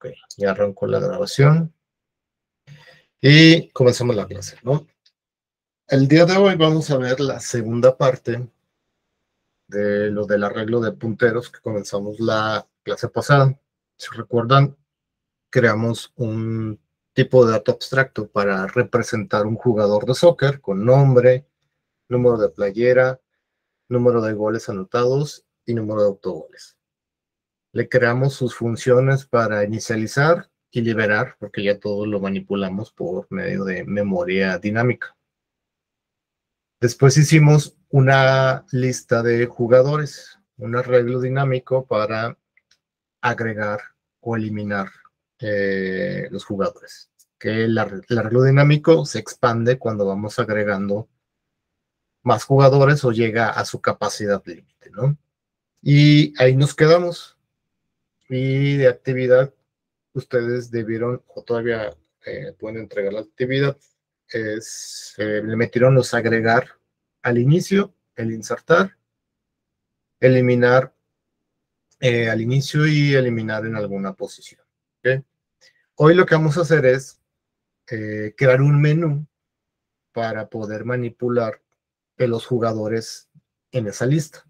Ok, ya arrancó la grabación y comenzamos la clase, ¿no? El día de hoy vamos a ver la segunda parte de lo del arreglo de punteros que comenzamos la clase pasada. Si recuerdan, creamos un tipo de dato abstracto para representar un jugador de soccer con nombre, número de playera, número de goles anotados y número de autogoles. Le creamos sus funciones para inicializar y liberar, porque ya todo lo manipulamos por medio de memoria dinámica. Después hicimos una lista de jugadores, un arreglo dinámico para agregar o eliminar los jugadores. Que el arreglo dinámico se expande cuando vamos agregando más jugadores o llega a su capacidad límite, ¿no? Y ahí nos quedamos. Y de actividad, ustedes debieron, o todavía pueden entregar la actividad, le metieron los agregar al inicio, el insertar, eliminar al inicio y eliminar en alguna posición. ¿Okay? Hoy lo que vamos a hacer es crear un menú para poder manipular los jugadores en esa lista.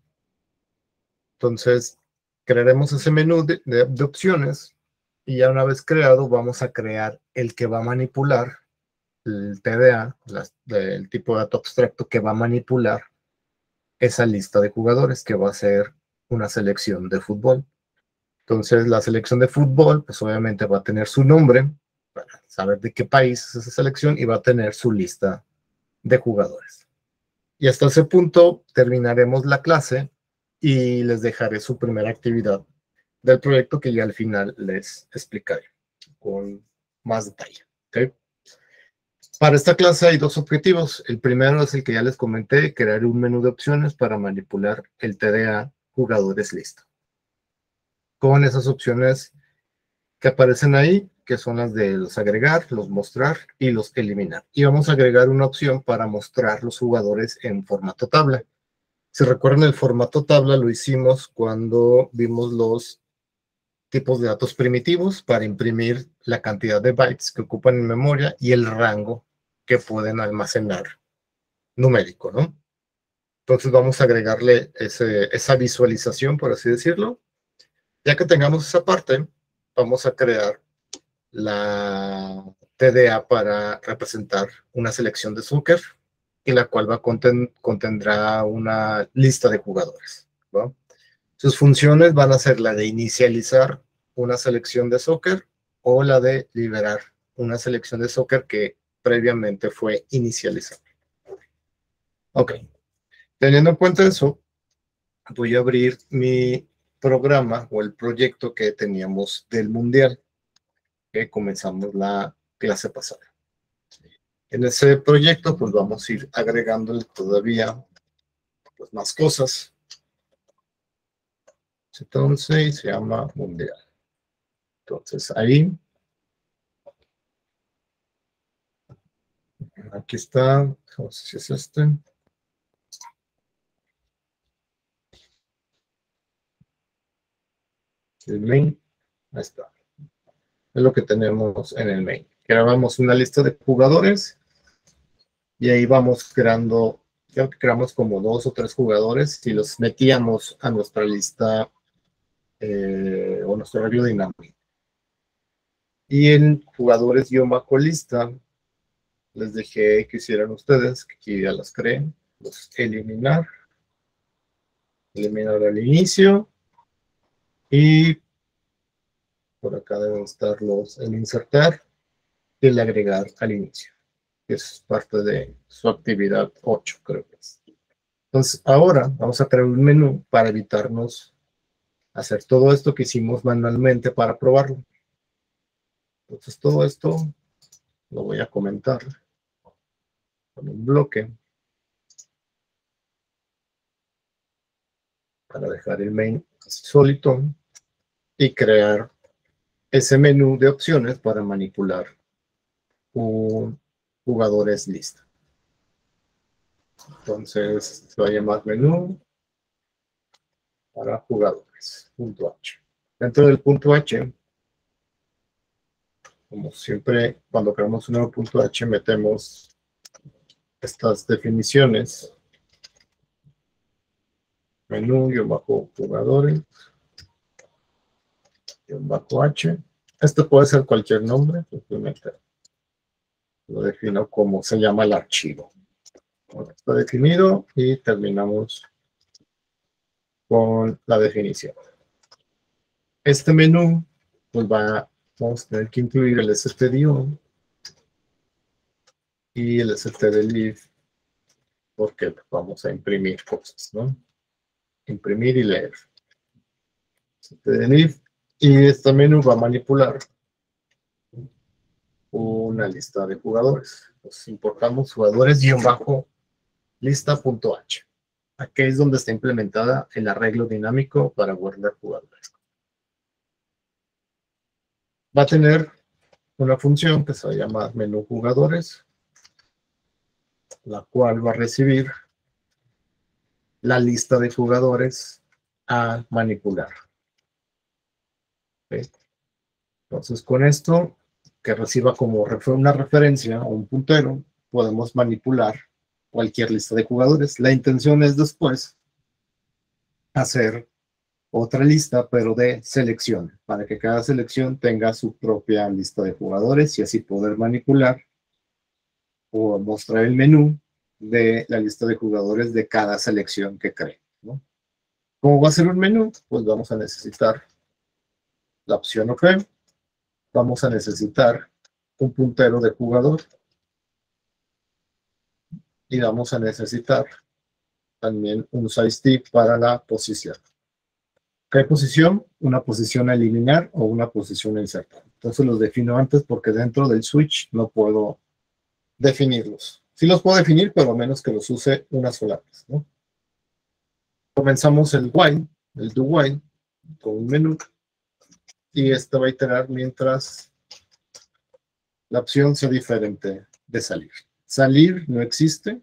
Entonces, crearemos ese menú de opciones y ya una vez creado vamos a crear el que va a manipular el TDA, el tipo de dato abstracto que va a manipular esa lista de jugadores que va a ser una selección de fútbol. Entonces, la selección de fútbol, pues obviamente va a tener su nombre para saber de qué país es esa selección y va a tener su lista de jugadores. Y hasta ese punto terminaremos la clase y les dejaré su primera actividad del proyecto que ya al final les explicaré con más detalle. ¿Okay? Para esta clase hay dos objetivos. El primero es el que ya les comenté, crear un menú de opciones para manipular el TDA jugadores listo. Con esas opciones que aparecen ahí, que son las de los agregar, los mostrar y los eliminar. Y vamos a agregar una opción para mostrar los jugadores en formato tabla. Si recuerdan, el formato tabla lo hicimos cuando vimos los tipos de datos primitivos para imprimir la cantidad de bytes que ocupan en memoria y el rango que pueden almacenar numérico, ¿no? Entonces vamos a agregarle esa visualización, por así decirlo. Ya que tengamos esa parte, vamos a crear la TDA para representar una selección de soccer y la cual contendrá una lista de jugadores, ¿no? Sus funciones van a ser la de inicializar una selección de soccer o la de liberar una selección de soccer que previamente fue inicializada. Ok, teniendo en cuenta eso, voy a abrir mi programa o el proyecto que teníamos del Mundial, que comenzamos la clase pasada. En ese proyecto, pues vamos a ir agregándole todavía pues, más cosas. Entonces, se llama Mundial. Entonces, ahí, aquí está, no sé si es este. El main, ahí está. Es lo que tenemos en el main. Grabamos una lista de jugadores y ahí vamos creando, ya que creamos como 2 o 3 jugadores y los metíamos a nuestra lista o nuestro arreglo dinámico. Y en jugadores bajo lista, les dejé que hicieran ustedes, que aquí ya las creen, los eliminar al inicio y por acá deben estar los el insertar y el agregar al inicio, que es parte de su actividad 8, creo que es. Entonces, ahora vamos a crear un menú para evitarnos hacer todo esto que hicimos manualmente para probarlo. Entonces, todo esto lo voy a comentar con un bloque para dejar el main solito y crear ese menú de opciones para manipular un jugadores lista. Entonces, se va a llamar menú para jugadores, punto H. Dentro del punto H como siempre, cuando creamos un nuevo punto H, metemos estas definiciones. Menú, jugadores, H. Este puede ser cualquier nombre, simplemente lo defino como se llama el archivo. Bueno, está definido y terminamos con la definición. Este menú, pues vamos a tener que incluir el stdio y el stdleave, porque vamos a imprimir cosas, ¿no? Imprimir y leer. stdleave, y este menú va a manipular una lista de jugadores. Entonces importamos jugadores-lista.h. Aquí es donde está implementada el arreglo dinámico para guardar jugadores. Va a tener una función que se va a llamar menú jugadores, la cual va a recibir la lista de jugadores a manipular. ¿Okay? Entonces, con esto, que reciba como una referencia o un puntero, podemos manipular cualquier lista de jugadores. La intención es después hacer otra lista, pero de selección, para que cada selección tenga su propia lista de jugadores y así poder manipular o mostrar el menú de la lista de jugadores de cada selección que cree, ¿no? ¿Cómo va a ser un menú? Pues vamos a necesitar la opción OK. Vamos a necesitar un puntero de jugador y vamos a necesitar también un joystick para la posición. ¿Qué posición? Una posición a eliminar o una posición a insertar. Entonces los defino antes porque dentro del switch no puedo definirlos. Sí los puedo definir, pero a menos que los use una sola vez, ¿no? Comenzamos el while, el do while, con un menú, y este va a iterar mientras la opción sea diferente de salir. Salir no existe.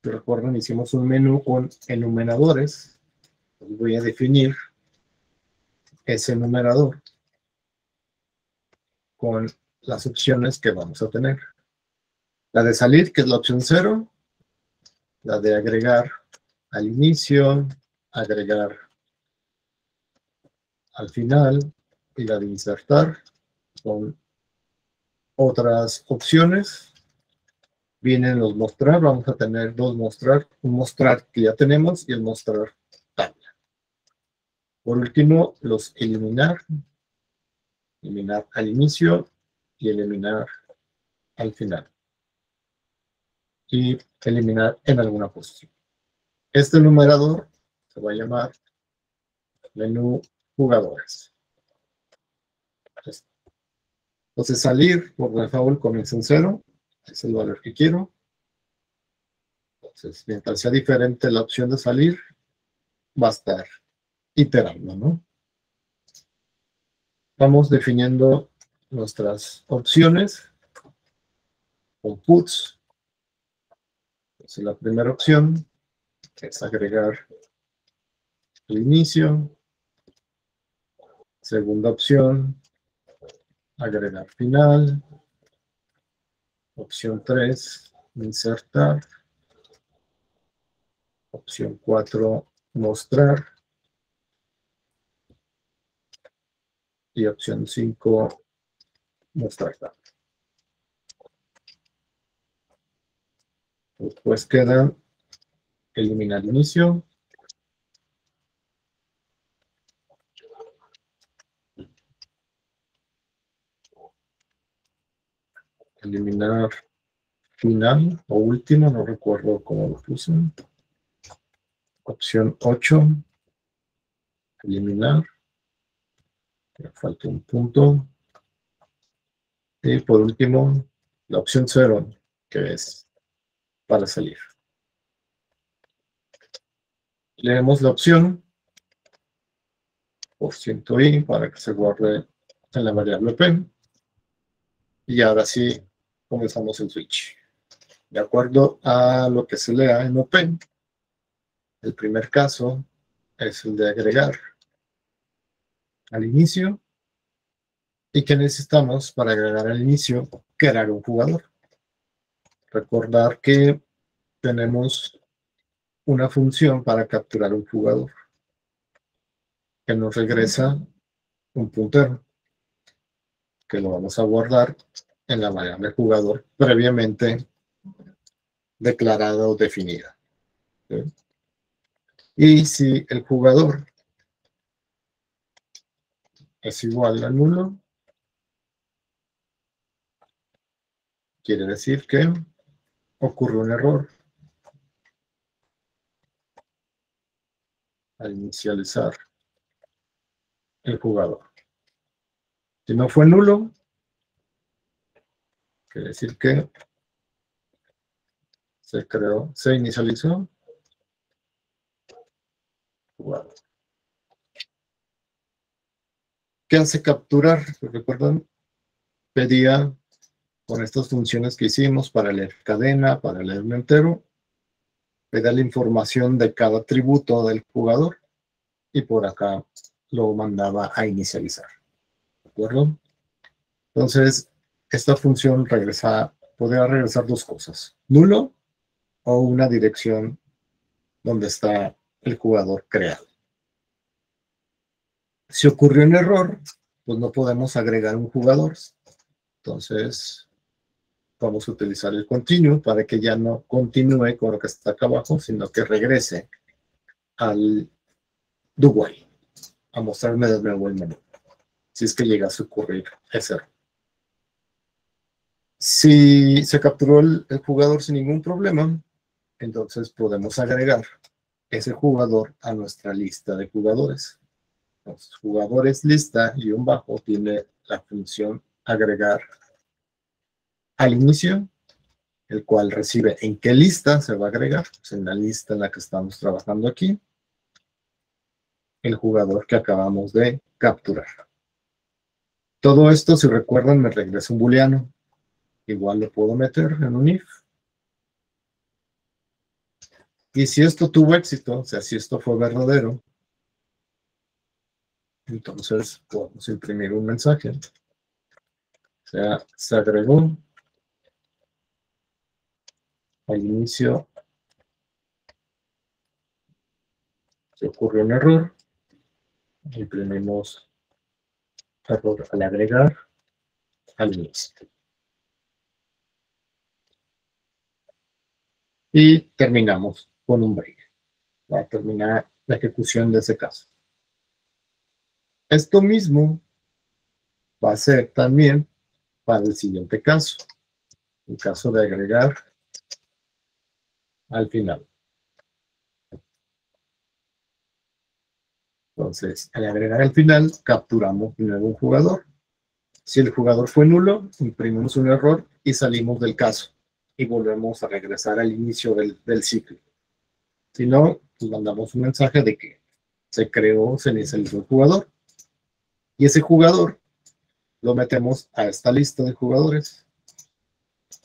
Si recuerdan, hicimos un menú con enumeradores. Voy a definir ese enumerador con las opciones que vamos a tener. La de salir, que es la opción 0. La de agregar al inicio, agregar al final, y la de insertar con otras opciones. Vienen los mostrar, vamos a tener dos mostrar, un mostrar que ya tenemos y el mostrar tabla. Por último, los eliminar, eliminar al inicio y eliminar al final. Y eliminar en alguna posición. Este numerador se va a llamar menú jugadores. Entonces salir, por default, comienza en 0. Es el valor que quiero. Entonces, mientras sea diferente la opción de salir, va a estar iterando, ¿no? Vamos definiendo nuestras opciones con puts. Entonces, la primera opción es agregar el inicio. Segunda opción, agregar final. Opción 3, insertar. Opción 4, mostrar. Y opción 5, mostrar. Después queda eliminar inicio. Eliminar final o último, no recuerdo cómo lo puse. Opción 8, eliminar. Me falta un punto. Y por último, la opción 0, que es para salir. Leemos la opción %i para que se guarde en la variable p. Y ahora sí comenzamos el switch. De acuerdo a lo que se lea en OP, el primer caso es el de agregar al inicio ¿Y qué necesitamos para agregar al inicio? Crear un jugador. Recordar que tenemos una función para capturar un jugador que nos regresa un puntero que lo vamos a guardar en la variable jugador previamente declarada o definida. ¿Sí? Y si el jugador es igual a nulo, quiere decir que ocurre un error al inicializar el jugador. Si no fue nulo, quiere decir que se inicializó jugador. ¿Qué hace capturar? ¿Recuerdan? Pedía con estas funciones que hicimos para leer cadena, para leer un entero, pedía la información de cada atributo del jugador y por acá lo mandaba a inicializar. ¿De acuerdo? Entonces, esta función podría regresar dos cosas: nulo o una dirección donde está el jugador creado. Si ocurrió un error, pues no podemos agregar un jugador. Entonces, vamos a utilizar el continuo para que ya no continúe con lo que está acá abajo, sino que regrese al do while, a mostrarme de nuevo el menú, si es que llegase a ocurrir ese error. Si se capturó el jugador sin ningún problema, entonces podemos agregar ese jugador a nuestra lista de jugadores. Los jugadores lista y un bajo tiene la función agregar al inicio, el cual recibe en qué lista se va a agregar, pues en la lista en la que estamos trabajando aquí, el jugador que acabamos de capturar. Todo esto, si recuerdan, me regresa un booleano. Igual lo puedo meter en un if. Y si esto tuvo éxito, o sea, si esto fue verdadero, entonces podemos imprimir un mensaje. O sea, se agregó al inicio, se ocurrió un error, imprimimos error al agregar al inicio. Y terminamos con un break para terminar la ejecución de ese caso. Esto mismo va a ser también para el siguiente caso, el caso de agregar al final. Entonces, al agregar al final, capturamos primero un jugador. Si el jugador fue nulo, imprimimos un error y salimos del caso. Y volvemos a regresar al inicio del ciclo. Si no, pues mandamos un mensaje de que se inicializó el jugador. Y ese jugador lo metemos a esta lista de jugadores.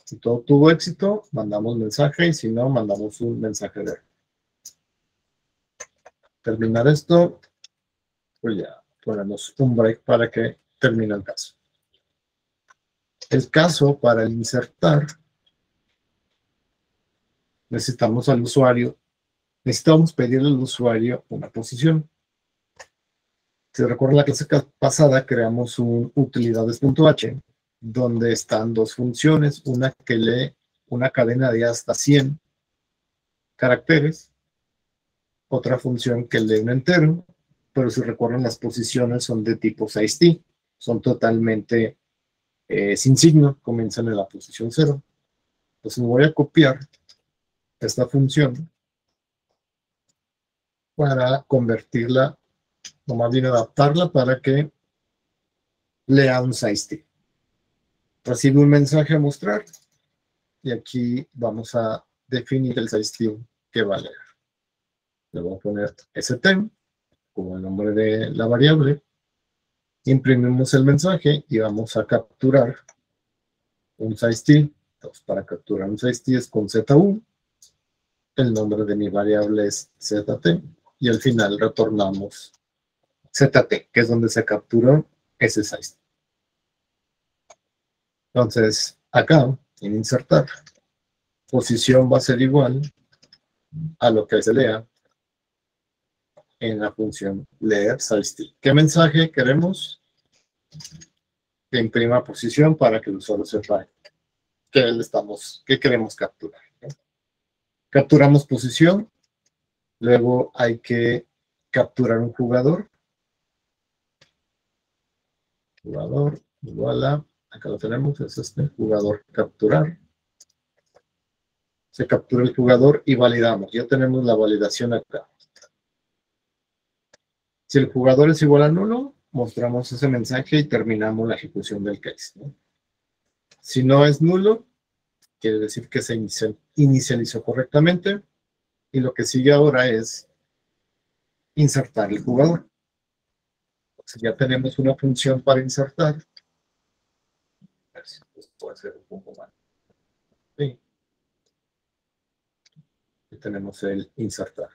Si todo tuvo éxito, mandamos mensaje, y si no, mandamos un mensaje de error. Terminar esto, pues ya ponemos un break para que termine el caso. El caso para el insertar, necesitamos pedirle al usuario una posición. Si recuerdan la clase pasada, creamos un utilidades.h, donde están dos funciones, una que lee una cadena de hasta 100 caracteres, otra función que lee un entero, pero si recuerdan, las posiciones son de tipo 6t, son totalmente sin signo, comienzan en la posición 0. Entonces me voy a copiar esta función para convertirla, o más bien adaptarla para que lea un 6t. Recibe un mensaje a mostrar y aquí vamos a definir el 6t que va a leer. Le voy a poner st como el nombre de la variable. Imprimimos el mensaje y vamos a capturar un 6t. Entonces, para capturar un 6t es con ZU. El nombre de mi variable es ZT. Y al final retornamos ZT, que es donde se capturó ese 6t. Entonces, acá, en insertar, posición va a ser igual a lo que se lea en la función leer sizeT. ¿Qué mensaje queremos? Que imprima posición para que el usuario sepa qué queremos capturar, ¿no? Capturamos posición, luego hay que capturar un jugador. Jugador igual a, acá lo tenemos, es este, jugador capturar. Se captura el jugador y validamos. Ya tenemos la validación acá. Si el jugador es igual a nulo, mostramos ese mensaje y terminamos la ejecución del case, ¿no? Si no es nulo, quiere decir que se inicializó correctamente. Y lo que sigue ahora es insertar el jugador. Entonces ya tenemos una función para insertar. A ver si esto puede ser un poco más. Sí. Y tenemos el insertar.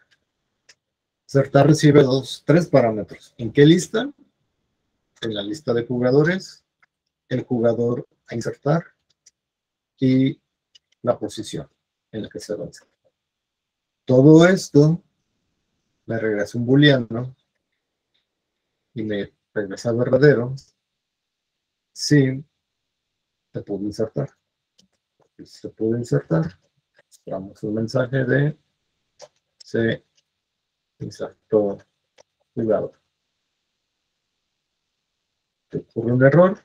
Insertar recibe tres parámetros. ¿En qué lista? En la lista de jugadores, el jugador a insertar y la posición en la que se va a insertar. Todo esto me regresa un booleano y me regresa verdadero si se pudo insertar. Si se pudo insertar, mostramos un mensaje de se insertó jugador. Si ocurre un error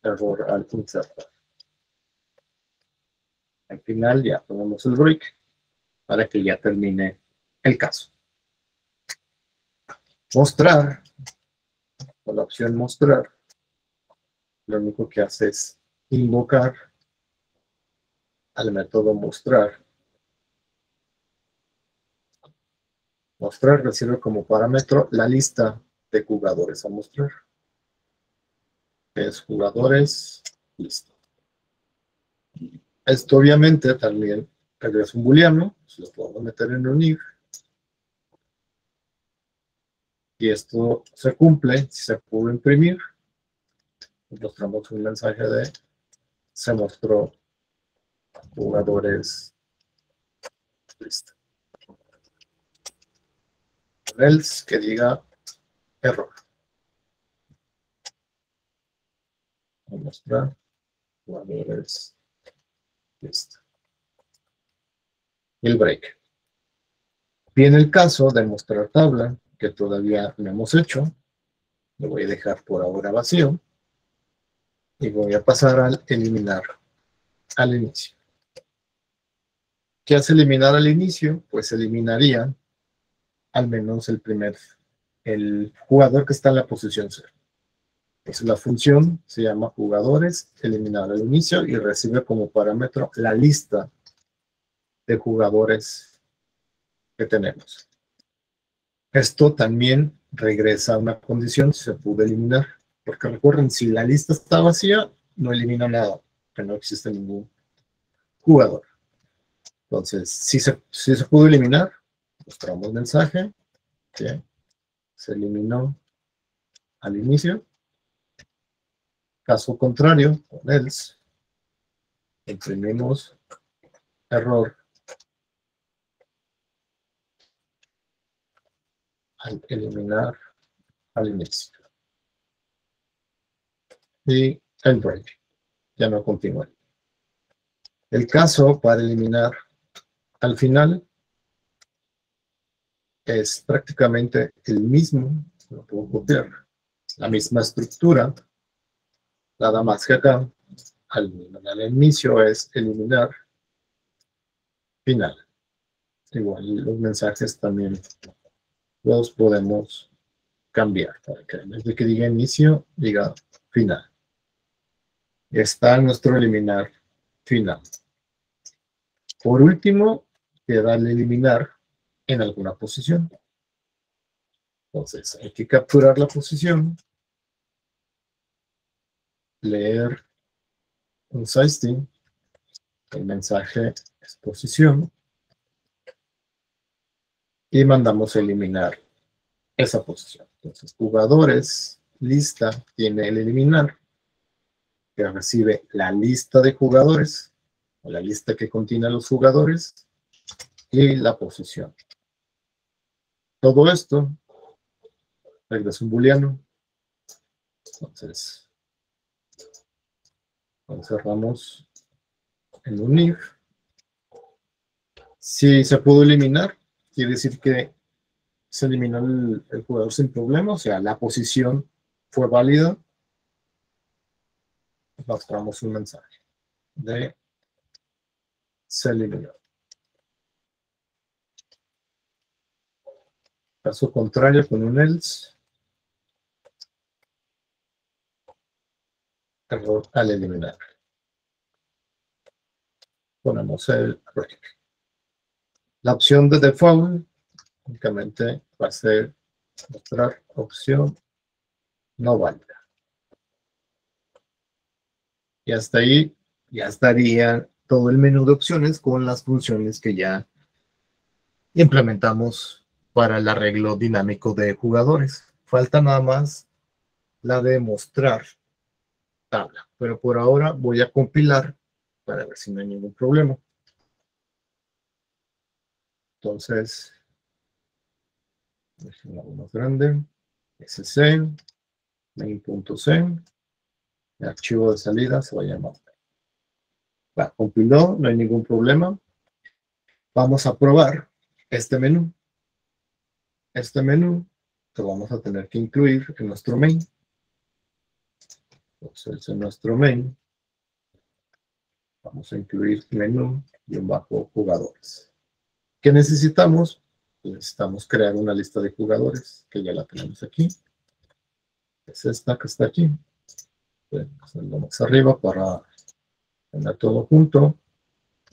al insertar. Al final ya ponemos el break para que ya termine el caso. Mostrar, con la opción mostrar, lo único que hace es invocar al método mostrar. Mostrar recibe como parámetro la lista de jugadores a mostrar. Es jugadores, listo. Esto obviamente también regresa un booleano, se lo podemos meter en un if. Y esto se cumple si se pudo imprimir. Mostramos un mensaje de se mostró jugadores, listo. Else que diga error. Voy a mostrar jugadores, listo. Y el break. Viene el caso de mostrar tabla, que todavía no hemos hecho. Lo voy a dejar por ahora vacío. Y voy a pasar al eliminar al inicio. ¿Qué hace eliminar al inicio? Pues eliminaría al menos el jugador que está en la posición 0. Entonces la función se llama jugadores, eliminar al inicio y recibe como parámetro la lista de jugadores que tenemos. Esto también regresa a una condición si se pudo eliminar, porque recuerden, si la lista está vacía, no elimina nada, que no existe ningún jugador. Entonces, si se pudo eliminar, mostramos mensaje, que se eliminó al inicio. Caso contrario, con else, imprimimos error al eliminar al inicio. Y el break. Ya no continúa. El caso para eliminar al final es prácticamente el mismo, lo puedo copiar, la misma estructura, nada más que acá, al inicio es eliminar final. Igual los mensajes también los podemos cambiar para que en vez de que diga inicio, diga final. Está nuestro eliminar final. Por último, queda el eliminar en alguna posición. Entonces, hay que capturar la posición, leer un sizeT, el mensaje es posición, y mandamos a eliminar esa posición. Entonces, jugadores, lista tiene el eliminar, que recibe la lista de jugadores, o la lista que contiene a los jugadores, y la posición. Todo esto regresa un booleano. Entonces, cerramos en un if. Si se pudo eliminar, quiere decir que se eliminó el jugador sin problema, o sea, la posición fue válida. Mostramos un mensaje de se eliminó. Caso contrario, con un else, error al eliminar. Ponemos el break. La opción de default únicamente va a ser mostrar opción no válida. Y hasta ahí ya estaría todo el menú de opciones con las funciones que ya implementamos para el arreglo dinámico de jugadores. Falta nada más la de mostrar tabla, pero por ahora voy a compilar para ver si no hay ningún problema. Entonces, déjenlo más grande, sc, main.c, el archivo de salida se va a llamar. Va, compiló, no hay ningún problema. Vamos a probar este menú. Este menú lo vamos a tener que incluir en nuestro main. Entonces, en nuestro main, vamos a incluir menú y un bajo jugadores. ¿Qué necesitamos? Necesitamos crear una lista de jugadores, que ya la tenemos aquí. Es esta que está aquí. Lo más arriba para tener todo junto.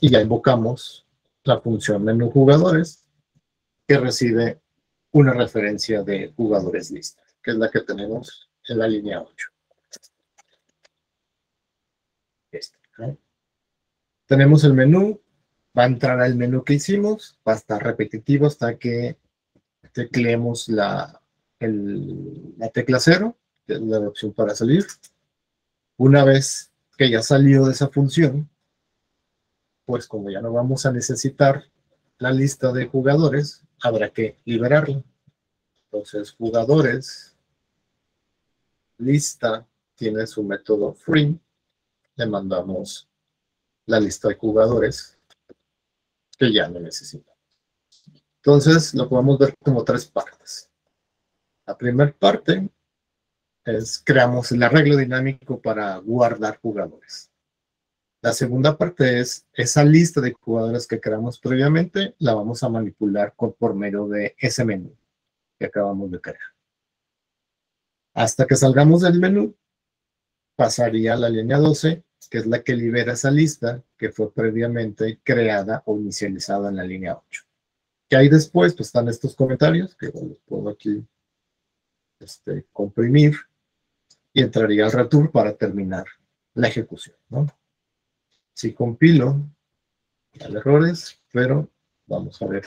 Y ya invocamos la función menú jugadores, que recibe una referencia de jugadores lista, que es la que tenemos en la línea 8. Tenemos el menú, va a entrar al menú que hicimos, va a estar repetitivo hasta que tecleemos la tecla 0, que es la opción para salir. Una vez que ya salió de esa función, pues como ya no vamos a necesitar la lista de jugadores, habrá que liberarla. Entonces, jugadores, lista, tiene su método free, le mandamos la lista de jugadores que ya no necesitamos. Entonces, lo podemos ver como tres partes. La primera parte es creamos el arreglo dinámico para guardar jugadores. La segunda parte es esa lista de jugadores que creamos previamente, la vamos a manipular por medio de ese menú que acabamos de crear. Hasta que salgamos del menú, pasaría a la línea 12, que es la que libera esa lista que fue previamente creada o inicializada en la línea 8. ¿Qué hay después? Pues están estos comentarios, que los puedo aquí comprimir, y entraría al return para terminar la ejecución, ¿no? Si compilo, hay errores, pero vamos a ver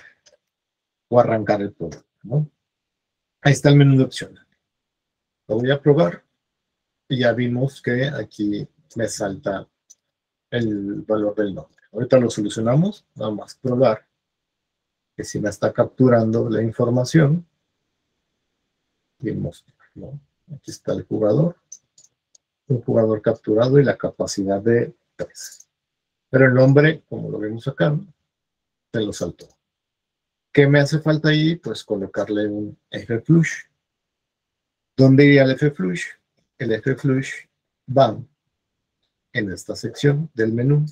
o arrancar el programa, ¿no? Ahí está el menú de opciones. Lo voy a probar y ya vimos que aquí me salta el valor del nombre. Ahorita lo solucionamos, vamos a probar que si me está capturando la información, vimos, ¿no? Aquí está el jugador, un jugador capturado y la capacidad de 3. Pero el nombre, como lo vemos acá, se lo saltó. ¿Qué me hace falta ahí? Pues colocarle un fflush. ¿Dónde iría el fflush? El fflush va en esta sección del menú.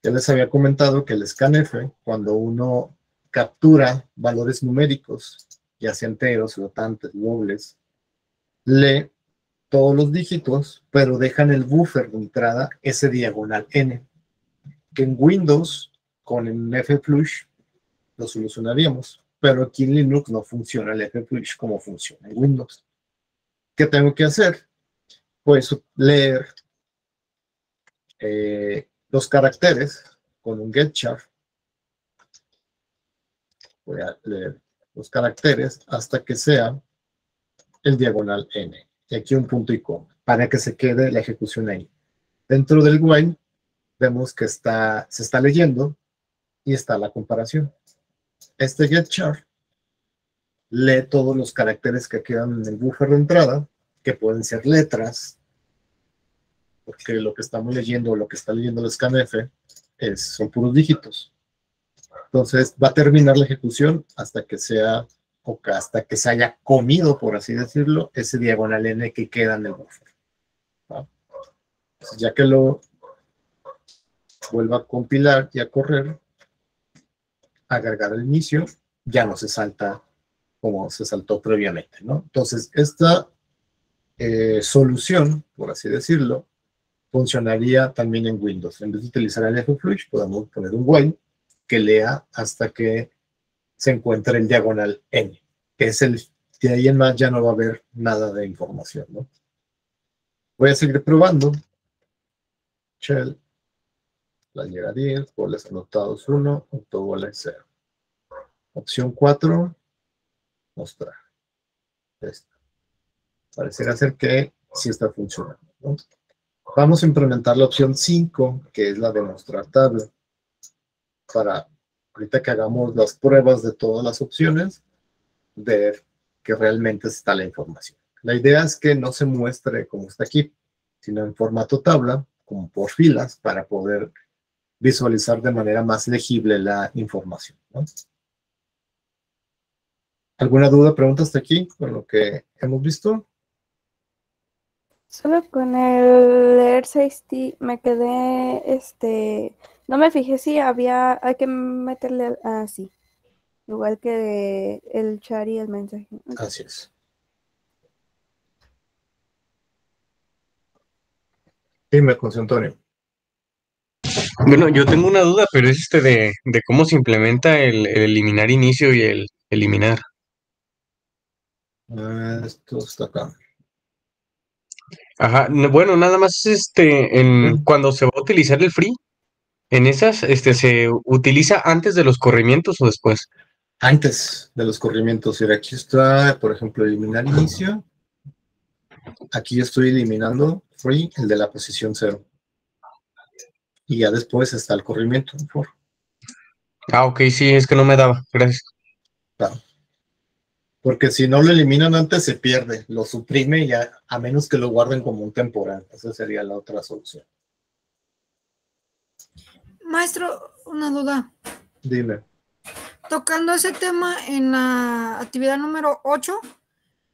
Ya les había comentado que el scanf, cuando uno captura valores numéricos, ya sea enteros, flotantes, dobles, lee todos los dígitos, pero dejan el buffer de entrada ese diagonal n, que en Windows con el fflush lo solucionaríamos, pero aquí en Linux no funciona el fflush como funciona en Windows. ¿Qué tengo que hacer? Pues leer los caracteres con un getchar. Voy a leer los caracteres hasta que sea el diagonal n. y aquí un punto y coma, para que se quede la ejecución ahí. Dentro del while, vemos que se está leyendo y está la comparación. Este getChar lee todos los caracteres que quedan en el buffer de entrada, que pueden ser letras, porque lo que estamos leyendo, lo que está leyendo el scanf, son puros dígitos. Entonces va a terminar la ejecución hasta que sea, o hasta que se haya comido, por así decirlo, ese diagonal n que queda en el buffer. ¿Va? Entonces, ya que lo vuelva a compilar y a correr, agregar el inicio, ya no se salta como se saltó previamente, ¿no? Entonces, esta solución, por así decirlo, funcionaría también en Windows. En vez de utilizar el fflush, podemos poner un while que lea hasta que se encuentre el diagonal n, que es el, de ahí en más ya no va a haber nada de información, ¿no? Voy a seguir probando. Shell, player a 10, goles anotados 1, autogoles 0. Opción 4, mostrar. Esta. Pareciera ser que sí está funcionando, ¿no? Vamos a implementar la opción 5, que es la de mostrar tabla. Para ahorita que hagamos las pruebas de todas las opciones, ver que realmente está la información. La idea es que no se muestre como está aquí, sino en formato tabla, como por filas, para poder visualizar de manera más legible la información, ¿no? ¿Alguna duda, pregunta hasta aquí con lo que hemos visto? Solo con el leer 6T me quedé, no me fijé si hay que meterle así, igual que el chat y el mensaje. Así es. Dime, José Antonio. Bueno, yo tengo una duda, pero es de cómo se implementa el eliminar inicio y el eliminar. Esto está acá. Ajá, bueno, nada más cuando se va a utilizar el free, en esas, ¿se utiliza antes de los corrimientos o después? Antes de los corrimientos, y aquí está, por ejemplo, eliminar inicio. Aquí estoy eliminando free, el de la posición 0. Y ya después está el corrimiento. Ah, ok, sí, es que no me daba, gracias. Claro. Porque si no lo eliminan antes, se pierde, lo suprime ya, a menos que lo guarden como un temporal. Esa sería la otra solución. Maestro, una duda. Dime. Tocando ese tema en la actividad número 8,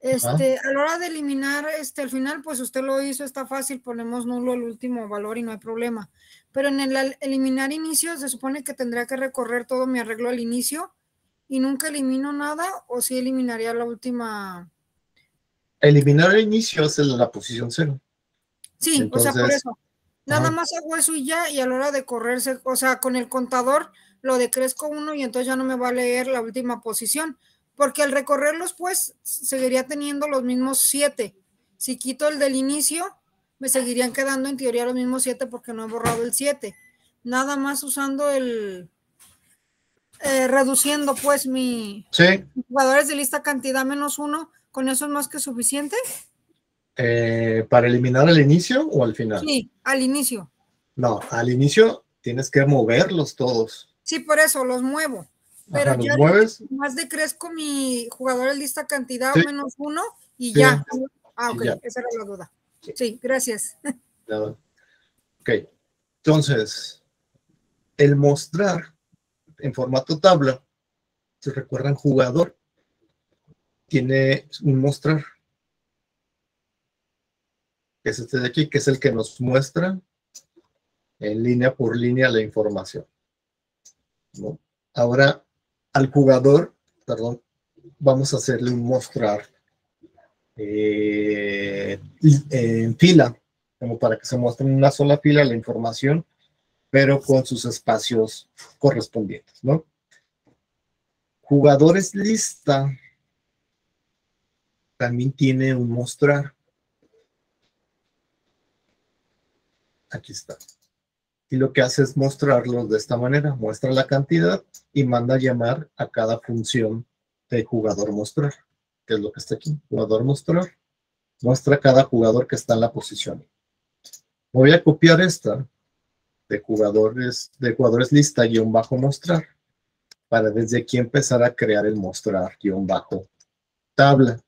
a la hora de eliminar al final, pues usted lo hizo, está fácil, ponemos nulo el último valor y no hay problema. Pero en el eliminar inicio, se supone que tendría que recorrer todo mi arreglo al inicio y nunca elimino nada, o sí eliminaría la última. Eliminar el inicio es la posición 0. Sí, entonces, o sea, por eso. Nada más hago eso y ya, y a la hora de correrse, o sea, con el contador lo decrezco 1 y entonces ya no me va a leer la última posición, porque al recorrerlos, pues, seguiría teniendo los mismos 7. Si quito el del inicio, me seguirían quedando en teoría los mismos 7 porque no he borrado el 7. Nada más usando reduciendo, pues, mi jugadores de lista cantidad -1, ¿con eso es más que suficiente? ¿Para eliminar al inicio o al final? Sí, al inicio. No, al inicio tienes que moverlos todos. Sí, por eso los muevo. Pero Ajá, ya mueves. más decrezco mi jugador de lista cantidad Sí. -1 y Sí. ya. Ah, ok, ya. esa era la duda. Sí, gracias. Nada. Ok, entonces, el mostrar en formato tabla, si recuerdan, jugador tiene un mostrar, que es este de aquí, que es el que nos muestra en línea por línea la información, ¿no? Ahora, al jugador, perdón, vamos a hacerle un mostrar en fila, como para que se muestre en una sola fila la información, pero con sus espacios correspondientes, ¿no? Jugadores lista también tiene un mostrar. Aquí está. Y lo que hace es mostrarlo de esta manera. Muestra la cantidad y manda a llamar a cada función de jugador mostrar, que es lo que está aquí. Jugador mostrar. muestra cada jugador que está en la posición. Voy a copiar esta de jugadores lista guión bajo mostrar para desde aquí empezar a crear el mostrar guión bajo tabla.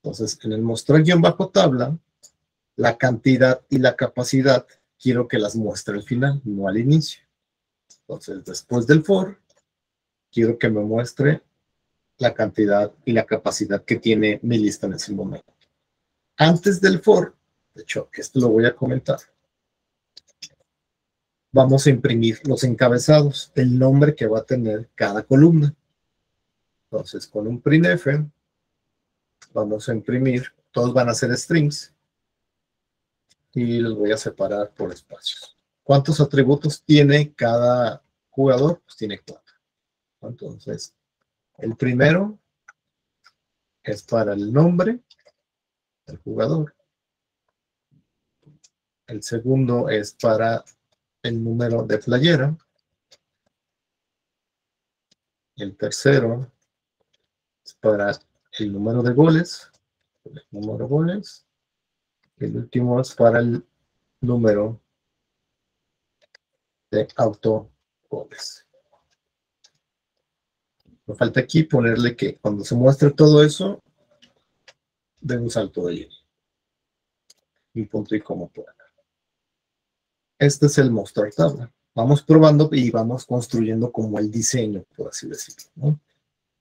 Entonces, en el mostrar guión bajo tabla, la cantidad y la capacidad quiero que las muestre al final, no al inicio. Entonces, después del for, quiero que me muestre la cantidad y la capacidad que tiene mi lista en ese momento. Antes del for, de hecho, esto lo voy a comentar, vamos a imprimir los encabezados, el nombre que va a tener cada columna. Entonces, con un printf, vamos a imprimir, todos van a ser strings, y los voy a separar por espacios. ¿Cuántos atributos tiene cada jugador? Pues tiene 4. Entonces, el primero es para el nombre del jugador. El segundo es para el número de playera. El tercero es para el número de goles. El último es para el número de autogoles. Me falta aquí ponerle que cuando se muestre todo eso, de un salto de línea. Y punto y coma por acá. Este es el mostrar tabla. Vamos probando y vamos construyendo como el diseño, por así decirlo, ¿no?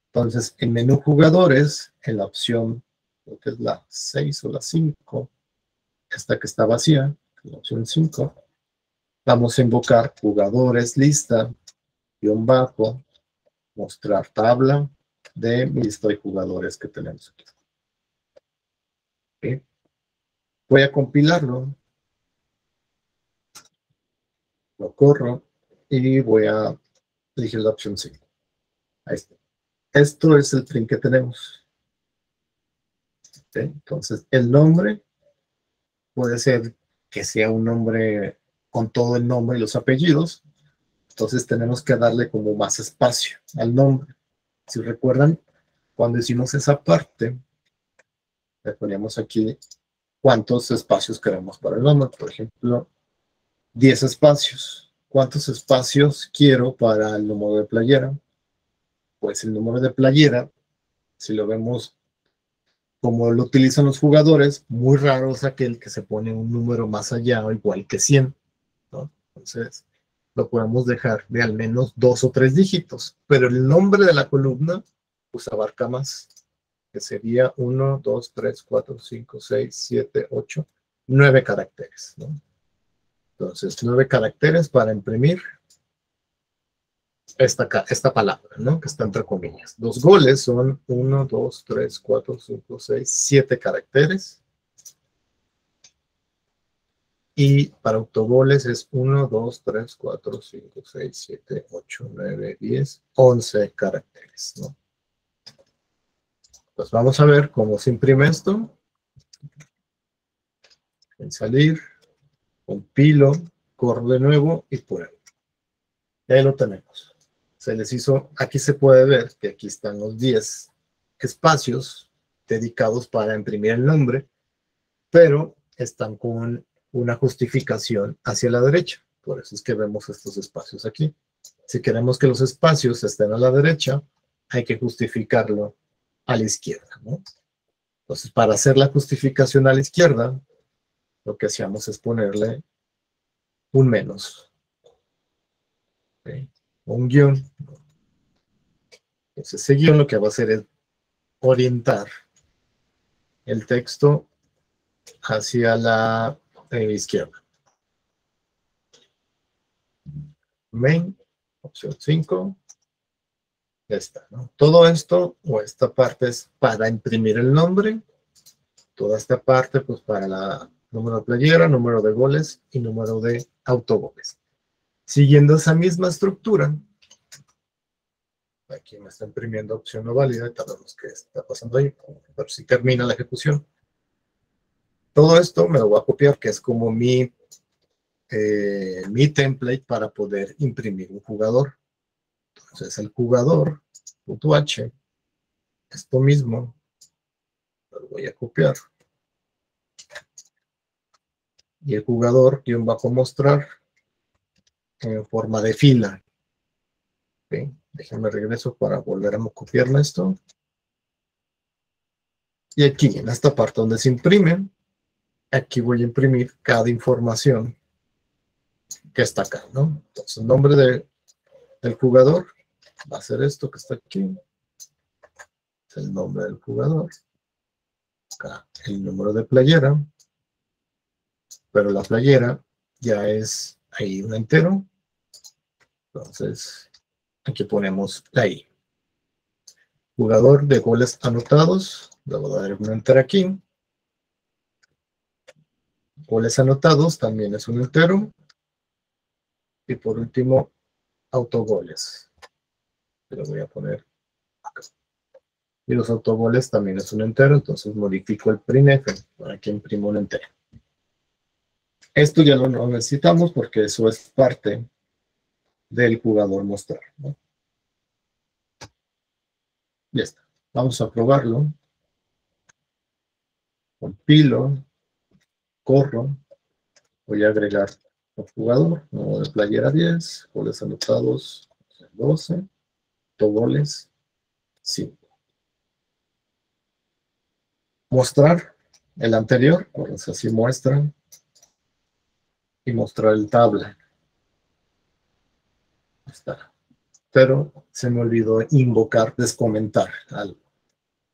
Entonces, en menú jugadores, en la opción, creo que es la 6 o la 5, esta que está vacía, la opción 5, vamos a invocar jugadores lista, guión bajo, mostrar tabla de mi lista de jugadores que tenemos aquí. ¿Okay? Voy a compilarlo. Lo corro y voy a elegir la opción 5. Ahí está. Esto es el print que tenemos. ¿Okay? Entonces, el nombre puede ser que sea un nombre con todo el nombre y los apellidos. Entonces, tenemos que darle como más espacio al nombre. Si recuerdan, cuando hicimos esa parte, le poníamos aquí cuántos espacios queremos para el nombre. Por ejemplo, 10 espacios. ¿Cuántos espacios quiero para el número de playera? Pues el número de playera, si lo vemos como lo utilizan los jugadores, muy raro es aquel que se pone un número más allá o igual que 100, ¿no? Entonces, lo podemos dejar de al menos 2 o 3 dígitos, pero el nombre de la columna pues abarca más, que sería 1, 2, 3, 4, 5, 6, 7, 8, 9 caracteres, ¿no? Entonces, 9 caracteres para imprimir esta palabra, ¿no? Que está entre comillas. Los goles son 1, 2, 3, 4, 5, 6, 7 caracteres. Y para autogoles es 1, 2, 3, 4, 5, 6, 7, 8, 9, 10, 11 caracteres, ¿no? Pues vamos a ver cómo se imprime esto. En salir, compilo, corro de nuevo y pruebo. Y ahí lo tenemos. Se les hizo, aquí se puede ver que aquí están los 10 espacios dedicados para imprimir el nombre, pero están con una justificación hacia la derecha. Por eso es que vemos estos espacios aquí. Si queremos que los espacios estén a la derecha, hay que justificarlo a la izquierda, ¿no? Entonces, para hacer la justificación a la izquierda, lo que hacíamos es ponerle un menos. ¿Okay? Un guión. Entonces, ese guión lo que va a hacer es orientar el texto hacia la izquierda. Main, opción 5. Esta, ¿no? Todo esto o esta parte es para imprimir el nombre. Toda esta parte, pues para la número de playera, número de goles y número de autogoles. Siguiendo esa misma estructura, aquí me está imprimiendo opción no válida, y sabemos qué está pasando ahí, pero si termina la ejecución. Todo esto me lo voy a copiar, que es como mi template para poder imprimir un jugador. Entonces el jugador.h, esto mismo, lo voy a copiar y el jugador bajo mostrar en forma de fila. ¿Okay? Déjenme regreso para volver a copiarme esto. Y aquí, en esta parte donde se imprime, aquí voy a imprimir cada información que está acá, ¿no? Entonces, el nombre del jugador va a ser esto que está aquí. Es el nombre del jugador. Acá, el número de playera. Pero la playera ya es ahí un entero. Entonces, aquí ponemos la I. Jugador de goles anotados. Le voy a dar un enter aquí. Goles anotados también es un entero. Y por último, autogoles. Lo voy a poner acá. Y los autogoles también es un entero, entonces modifico el printf para que imprima un entero. Esto ya no necesitamos porque eso es parte del jugador mostrar, ¿no? Ya está. Vamos a probarlo. Compilo, corro. Voy a agregar un jugador, nuevo de playera 10, goles anotados 12, autogoles 5. Mostrar el anterior, pues así muestra, y mostrar el tabla. Está. Pero se me olvidó invocar, descomentar algo.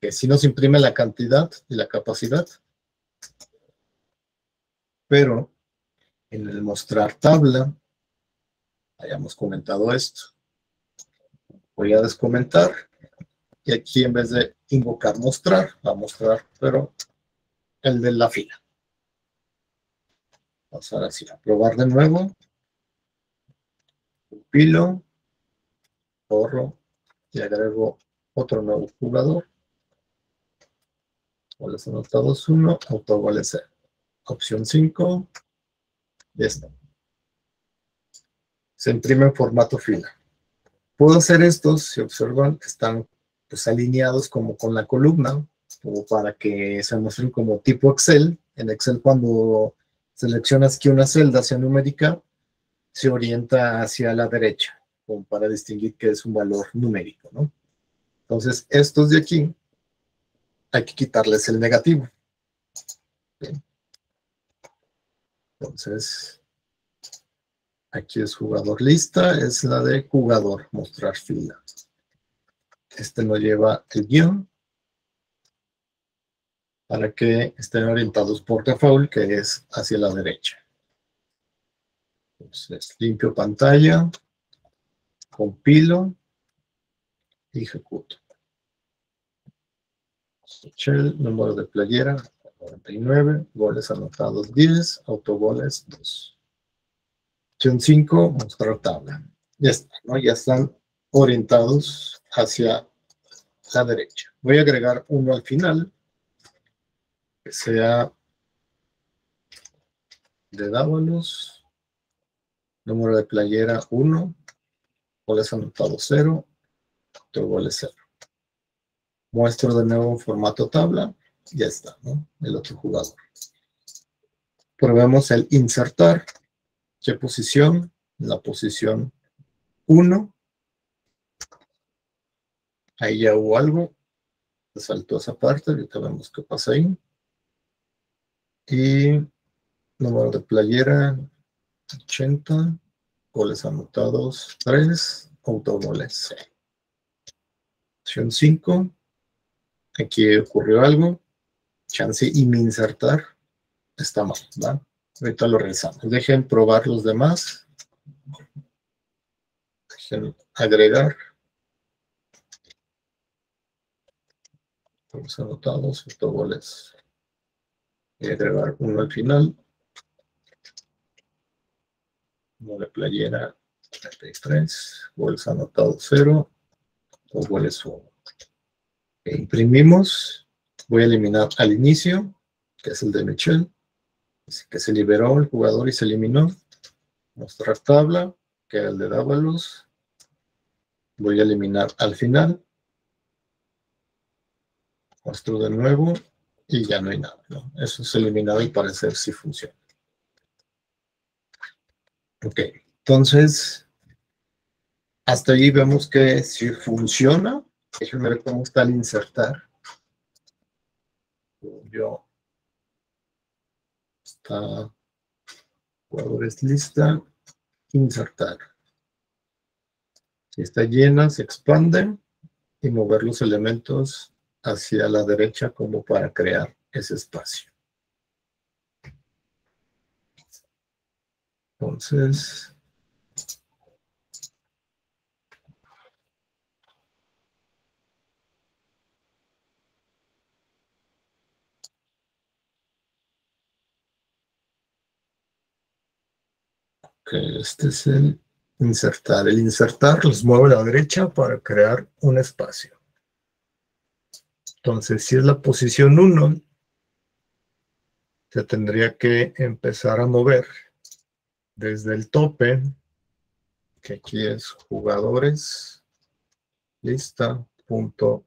Que si nos imprime la cantidad y la capacidad, pero en el mostrar tabla hayamos comentado esto. Voy a descomentar y aquí en vez de invocar mostrar, va a mostrar, pero el de la fila. Vamos ahora sí a probar de nuevo. Compilo, corro y agrego otro nuevo jugador. Goles anotados 1, autogoles 0. Opción 5. Ya está. Se imprime en formato fila. Puedo hacer estos, si observan, están pues, alineados como con la columna, como para que se muestren como tipo Excel. En Excel, cuando seleccionas que una celda sea numérica, se orienta hacia la derecha, como para distinguir que es un valor numérico, ¿no? Entonces, estos de aquí, hay que quitarles el negativo. Bien. Entonces, aquí es jugador lista, es la de jugador, mostrar fila. Este lo lleva el guión para que estén orientados por default, que es hacia la derecha. Entonces, limpio pantalla, compilo y ejecuto. Shell, número de playera 99, goles anotados 10, autogoles 2. Opción 5, mostrar tabla. Ya está, ¿no? Ya están orientados hacia la derecha. Voy a agregar uno al final, que sea de Dávalos, número de playera 1, goles anotados 0, autogoles 0. Muestro de nuevo en formato tabla, ya está, ¿no? El otro jugador. Probemos el insertar. ¿Qué posición? La posición 1. Ahí ya hubo algo. Me saltó esa parte, ahorita vemos qué pasa ahí. Y número de playera 80, goles anotados 3, autogoles 6. Opción 5. Aquí ocurrió algo. Chance y mi insertar está mal, ¿va? Ahorita lo revisamos. Dejen probar los demás. Dejen agregar. Goles anotados, autogoles. Voy a agregar uno al final. Uno de playera 33. Goles anotados 0. Autogoles 1. Imprimimos. Voy a eliminar al inicio, que es el de Michel, que se liberó el jugador y se eliminó. Mostrar tabla, que era el de Dávalos. Voy a eliminar al final. Muestro de nuevo y ya no hay nada, ¿no? Eso es eliminado y parecer si funciona. Ok, entonces, hasta ahí vemos que si funciona. Déjenme ver cómo está el insertar. Yo, está, jugadores lista, insertar. Si está llena, se expande y mover los elementos hacia la derecha como para crear ese espacio. Entonces, este es el insertar. El insertar los mueve a la derecha para crear un espacio. Entonces, si es la posición 1, se tendría que empezar a mover desde el tope, que aquí es jugadores, lista, punto,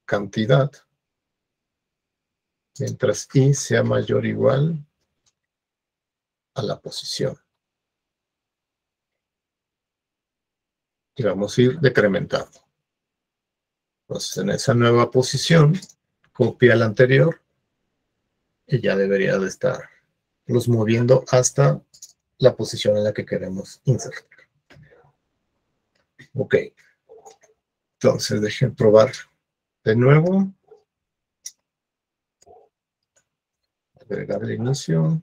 cantidad, mientras i sea mayor o igual a la posición. Y vamos a ir decrementando. Entonces, en esa nueva posición, copia la anterior y ya debería de estar los moviendo hasta la posición en la que queremos insertar. Ok. Entonces, dejen probar de nuevo. Agregar el inicio.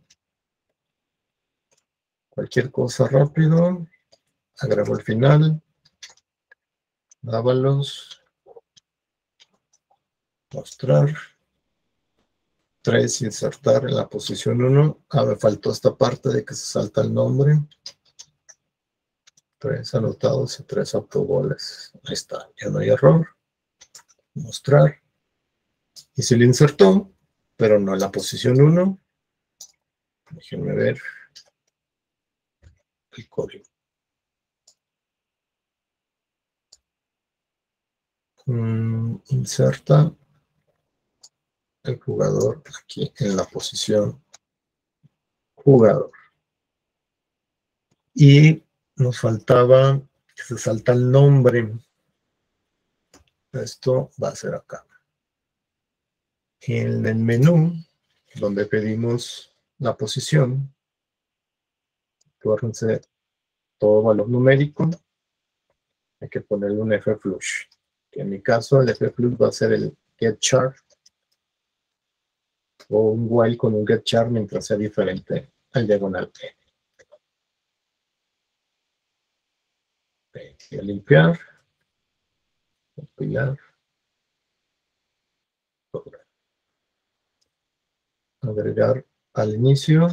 Cualquier cosa rápido. Agrego el final. Dávalos. Mostrar. 3, insertar en la posición 1. Me faltó esta parte de que se salta el nombre. 3 anotados y 3 autogoles. Ahí está, ya no hay error. Mostrar. Y se le insertó, pero no en la posición 1. Déjenme ver el código. Inserta el jugador aquí en la posición jugador. Y nos faltaba que se salta el nombre. Esto va a ser acá. En el menú, donde pedimos la posición, acuérdense, todo valor numérico, hay que ponerle un F-flush. En mi caso, el F-flush va a ser el getChar o un while con un getChar mientras sea diferente al diagonal P. Voy a limpiar, compilar, agregar al inicio.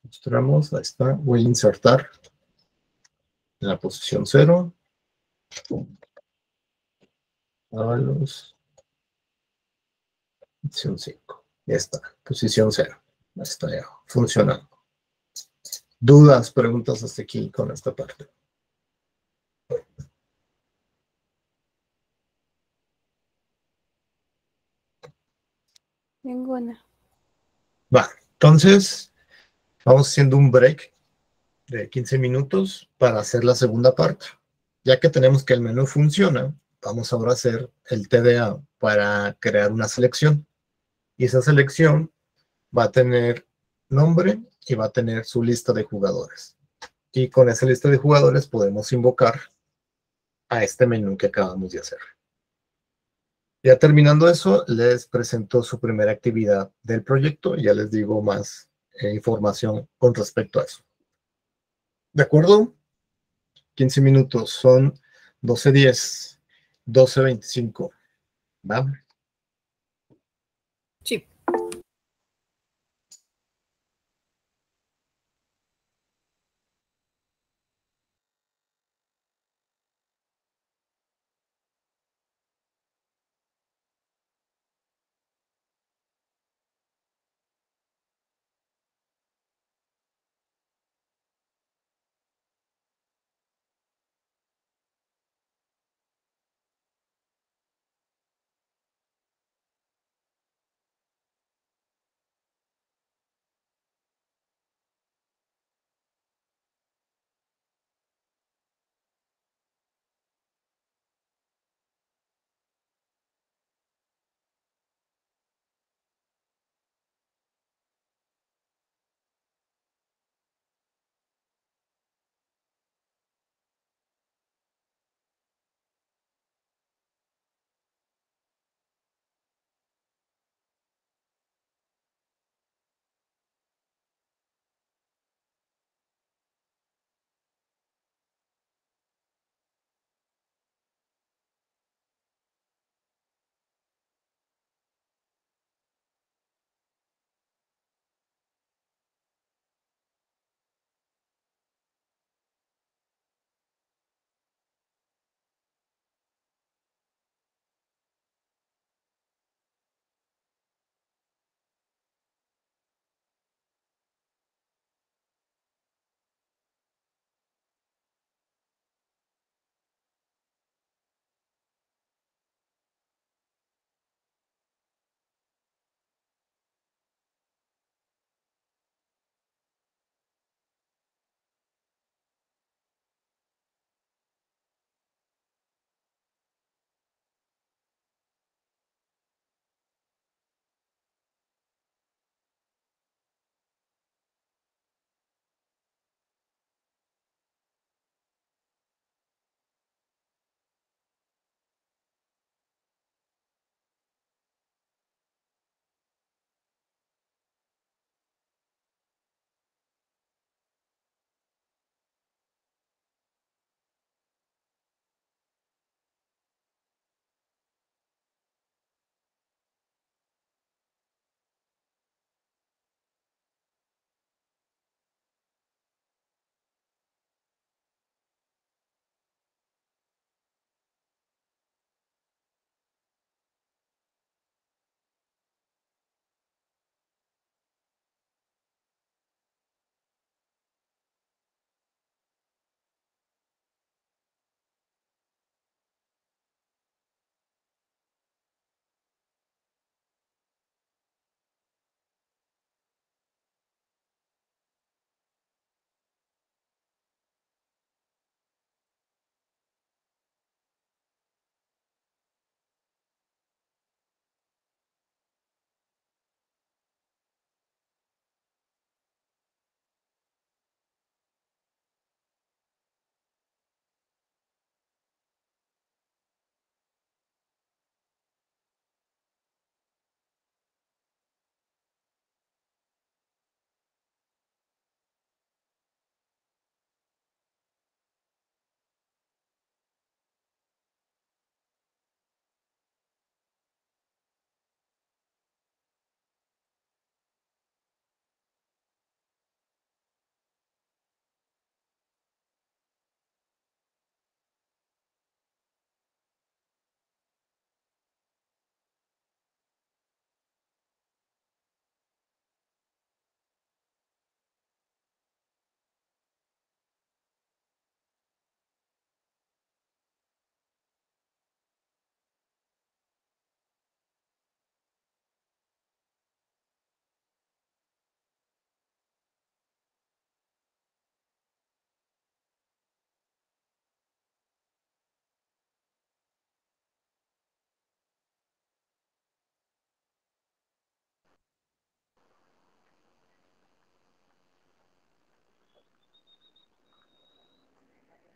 Mostramos, ahí está. Voy a insertar en la posición 0. Dávalos. Posición 5. Ya está. Posición 0. Ahí está ya funcionando. ¿Dudas, preguntas hasta aquí con esta parte? Ninguna. Va, entonces vamos haciendo un break de 15 minutos para hacer la segunda parte. Ya que tenemos que el menú funciona, vamos ahora a hacer el TDA para crear una selección. Y esa selección va a tener nombre y va a tener su lista de jugadores. Y con esa lista de jugadores podemos invocar a este menú que acabamos de hacer. Ya terminando eso, les presento su primera actividad del proyecto y ya les digo más información con respecto a eso. ¿De acuerdo? 15 minutos, son 12:10, 12:25. ¿Va? Sí.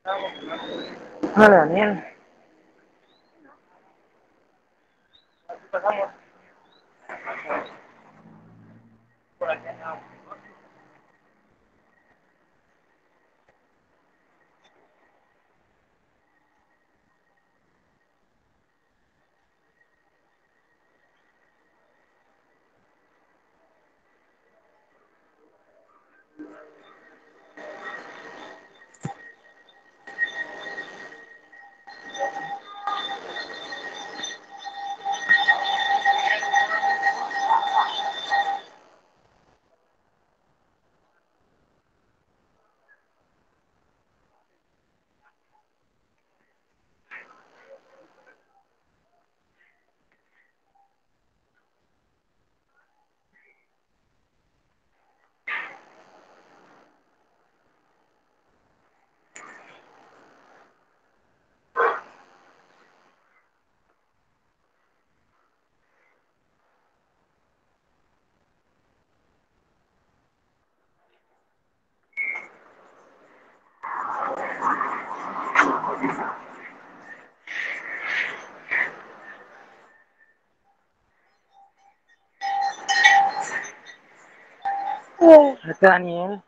Hola, Daniel. Daniel.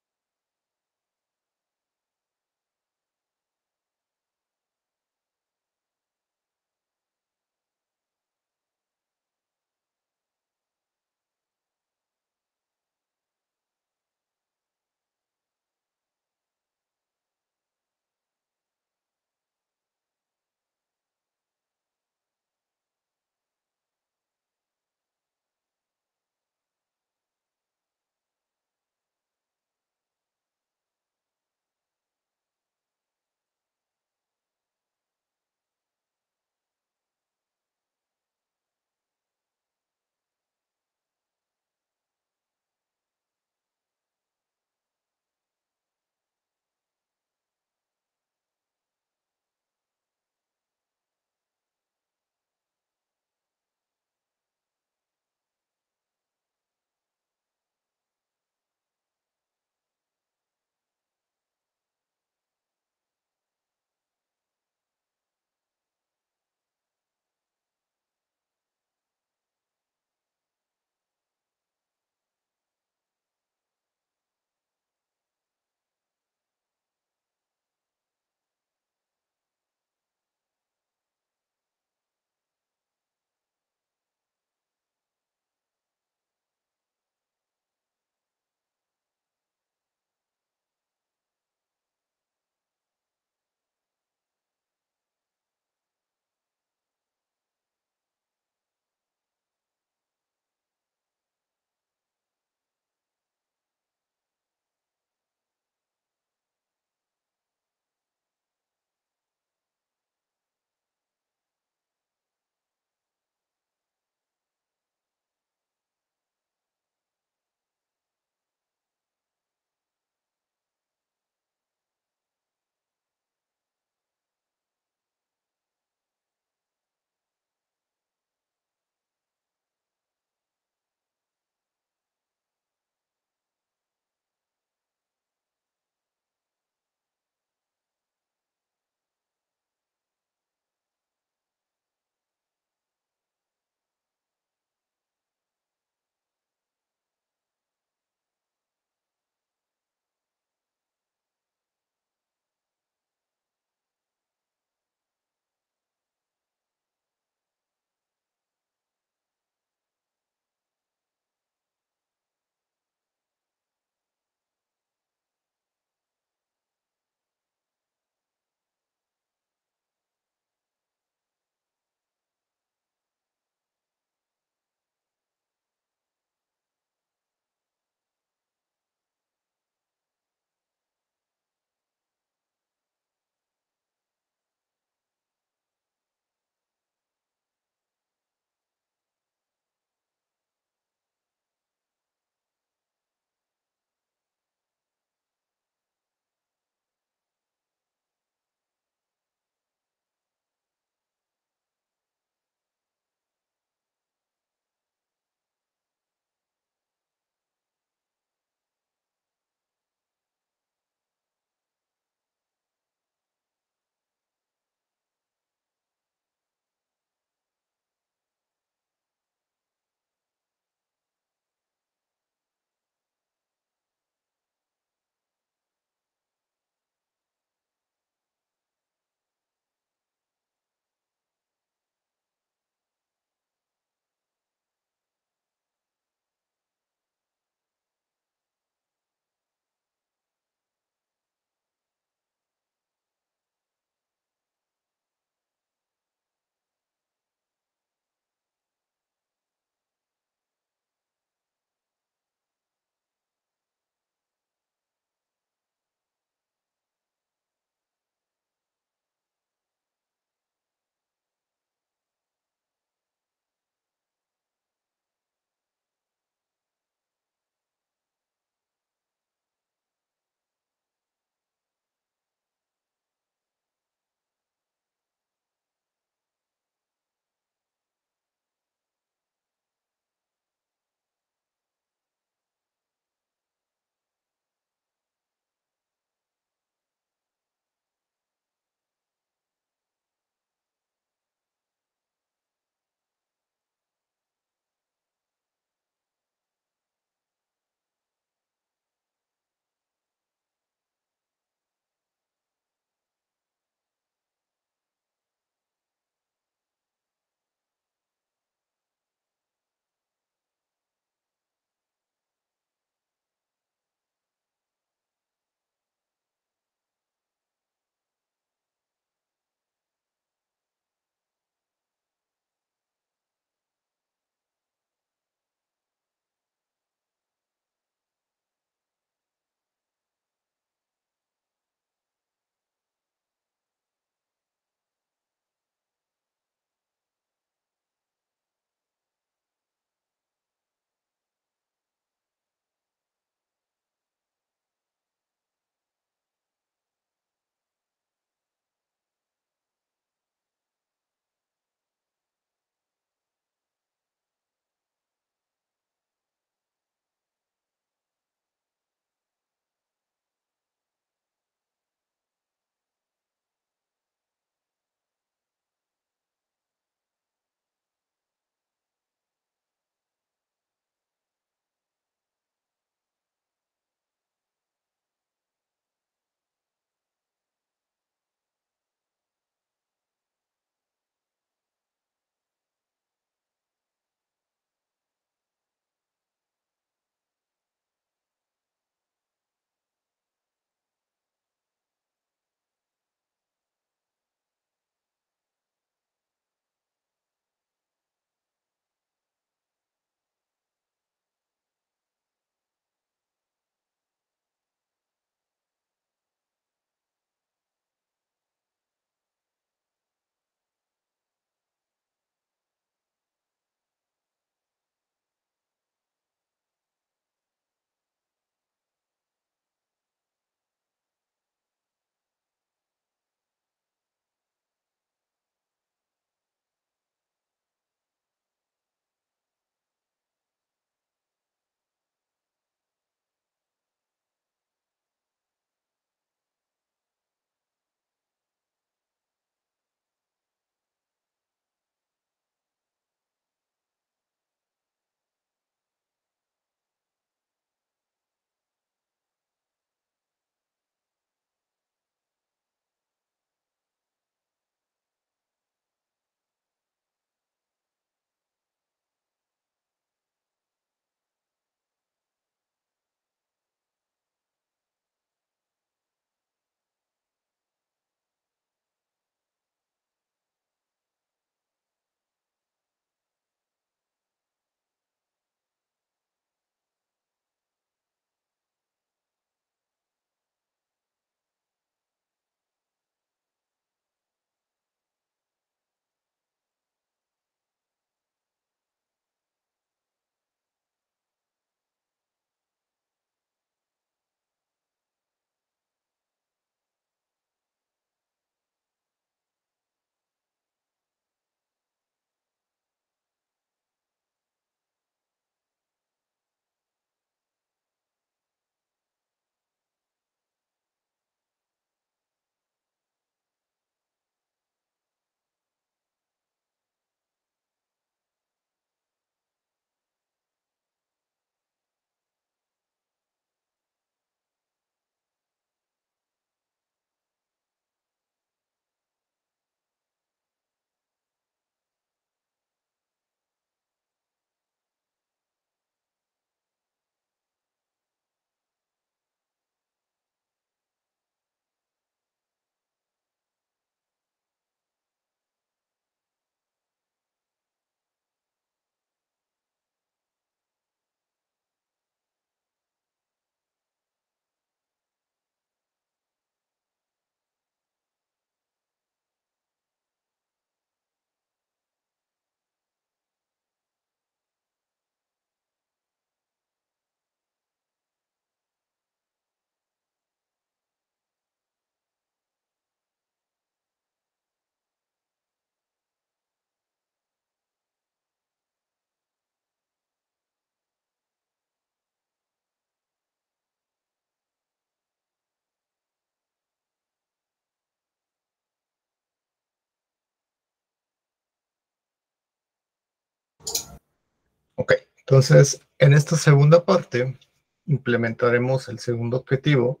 Ok, entonces en esta segunda parte implementaremos el segundo objetivo,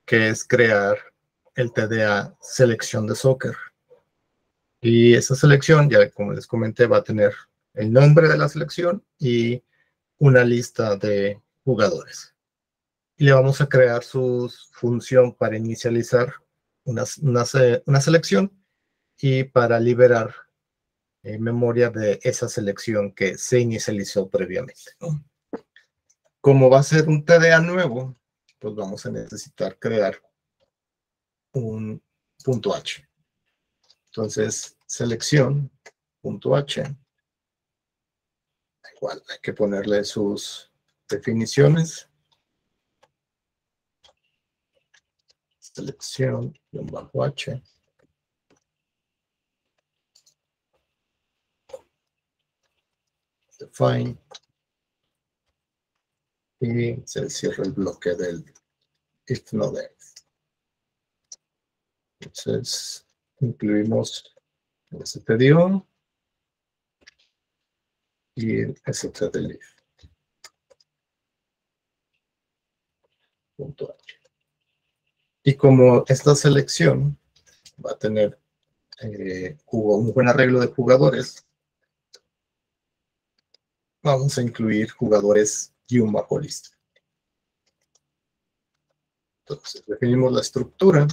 que es crear el TDA selección de soccer. Y esa selección, ya como les comenté, va a tener el nombre de la selección y una lista de jugadores. Y le vamos a crear su función para inicializar una selección y para liberar memoria de esa selección que se inicializó previamente, ¿no? Como va a ser un TDA nuevo, pues vamos a necesitar crear un punto H. Entonces, selección, punto H. Igual, hay que ponerle sus definiciones. Selección, bajo H. Define. Y se cierra el bloque del if no else. Entonces, incluimos el stdio y el stdelif. Punto H. Y como esta selección va a tener un buen arreglo de jugadores, vamos a incluir jugadores guión bajo lista. Entonces, definimos la estructura,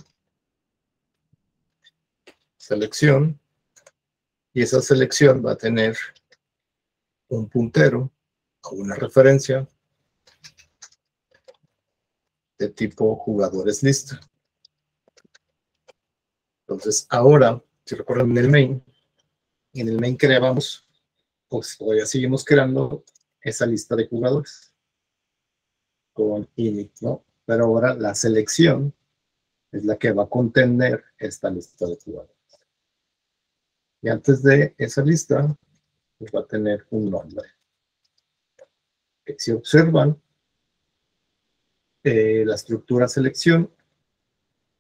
selección, y esa selección va a tener un puntero o una referencia de tipo jugadores lista. Entonces, ahora, si recuerdan en el main creábamos, pues todavía seguimos creando esa lista de jugadores con init, ¿no? Pero ahora la selección es la que va a contener esta lista de jugadores. Y antes de esa lista, pues va a tener un nombre. Si observan, la estructura selección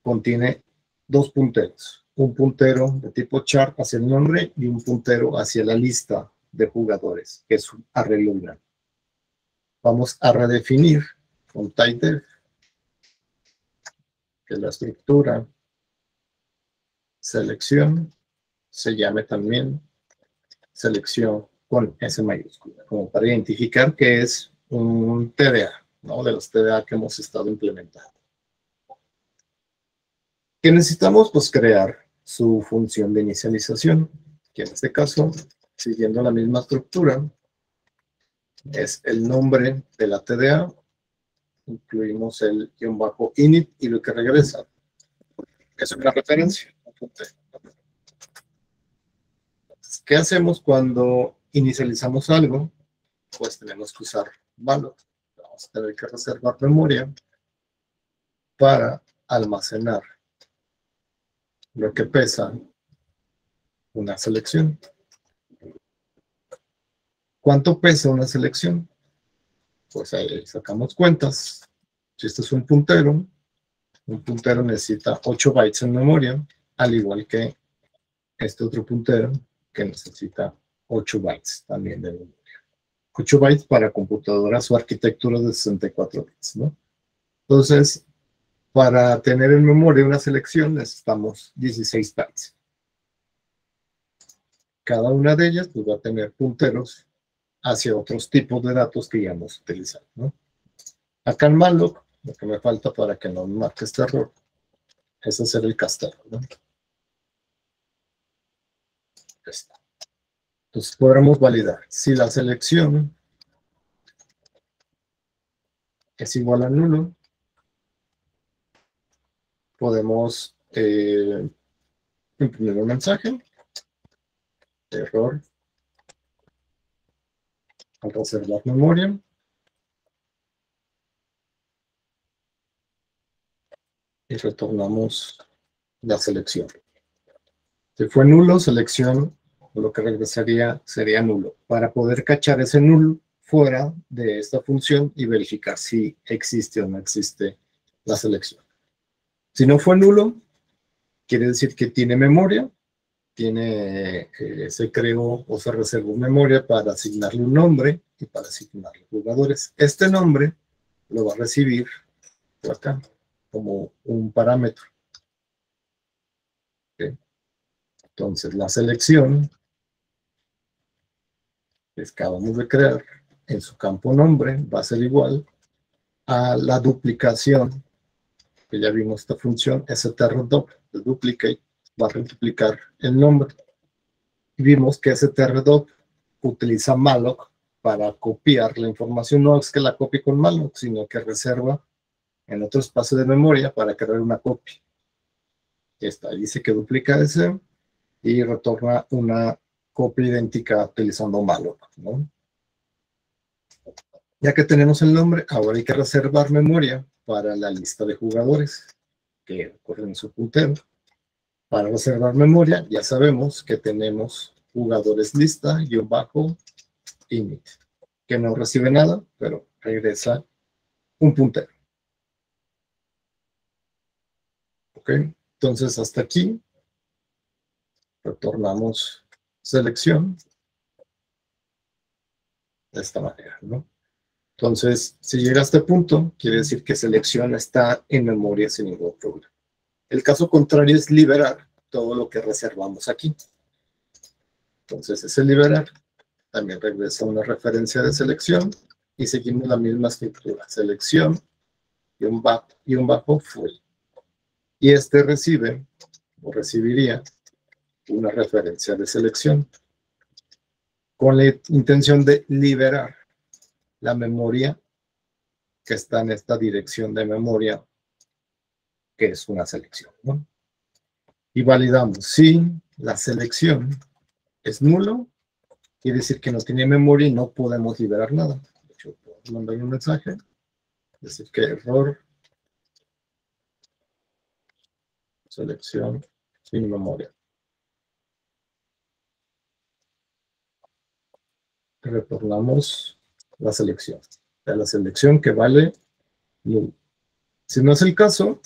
contiene dos punteros. Un puntero de tipo char hacia el nombre y un puntero hacia la lista de jugadores, que es un arreglo binario. Vamos a redefinir con typedef que la estructura selección se llame también selección con S mayúscula, como para identificar que es un TDA, ¿no? De los TDA que hemos estado implementando. ¿Qué necesitamos? Pues crear su función de inicialización, que en este caso, siguiendo la misma estructura, es el nombre de la TDA, incluimos el guión bajo init y lo que regresa es una referencia. ¿Qué hacemos cuando inicializamos algo? Pues tenemos que usar valor. Vamos a tener que reservar memoria para almacenar lo que pesa una selección. ¿Cuánto pesa una selección? Pues ahí sacamos cuentas. Si esto es un puntero necesita 8 bytes en memoria, al igual que este otro puntero que necesita 8 bytes también de memoria. 8 bytes para computadoras o arquitecturas de 64 bits, ¿no? Entonces, para tener en memoria una selección necesitamos 16 bytes. Cada una de ellas pues, va a tener punteros hacia otros tipos de datos que ya hemos utilizado, ¿no? Acá en malloc, lo que me falta para que no me marque este error, es hacer el castelo, ¿no? Está. Entonces podremos validar si la selección es igual a nulo, podemos imprimir un mensaje, error, al reservar memoria, y retornamos la selección. Si fue nulo, selección, lo que regresaría sería nulo, para poder cachar ese nulo fuera de esta función y verificar si existe o no existe la selección. Si no fue nulo, quiere decir que tiene memoria, se creó o se reservó memoria para asignarle un nombre y para asignarle jugadores. Este nombre lo va a recibir por acá como un parámetro. ¿Okay? Entonces la selección que acabamos de crear en su campo nombre va a ser igual a la duplicación, que ya vimos esta función strdoc, el duplicate, va a reduplicar el nombre. Y vimos que strdoc utiliza malloc para copiar la información. No es que la copie con malloc, sino que reserva en otro espacio de memoria para crear una copia. Esta dice que duplica ese y retorna una copia idéntica utilizando malloc, ¿no? Ya que tenemos el nombre, ahora hay que reservar memoria para la lista de jugadores que ocurre en su puntero. Para reservar memoria, ya sabemos que tenemos jugadores lista _init, que no recibe nada, pero regresa un puntero. ¿Ok? Entonces, hasta aquí, retornamos selección de esta manera, ¿no? Entonces, si llega a este punto, quiere decir que selección está en memoria sin ningún problema. El caso contrario es liberar todo lo que reservamos aquí. Entonces, ese liberar también regresa una referencia de selección y seguimos la misma estructura. Selección y un bajo full. Y este recibe o recibiría una referencia de selección con la intención de liberar la memoria que está en esta dirección de memoria, que es una selección, ¿no? Y validamos si la selección es nulo, quiere decir que no tiene memoria y no podemos liberar nada. De hecho, podemos mandar un mensaje, decir que error, selección sin memoria. Retornamos la selección. De la selección que vale nulo. Si no es el caso,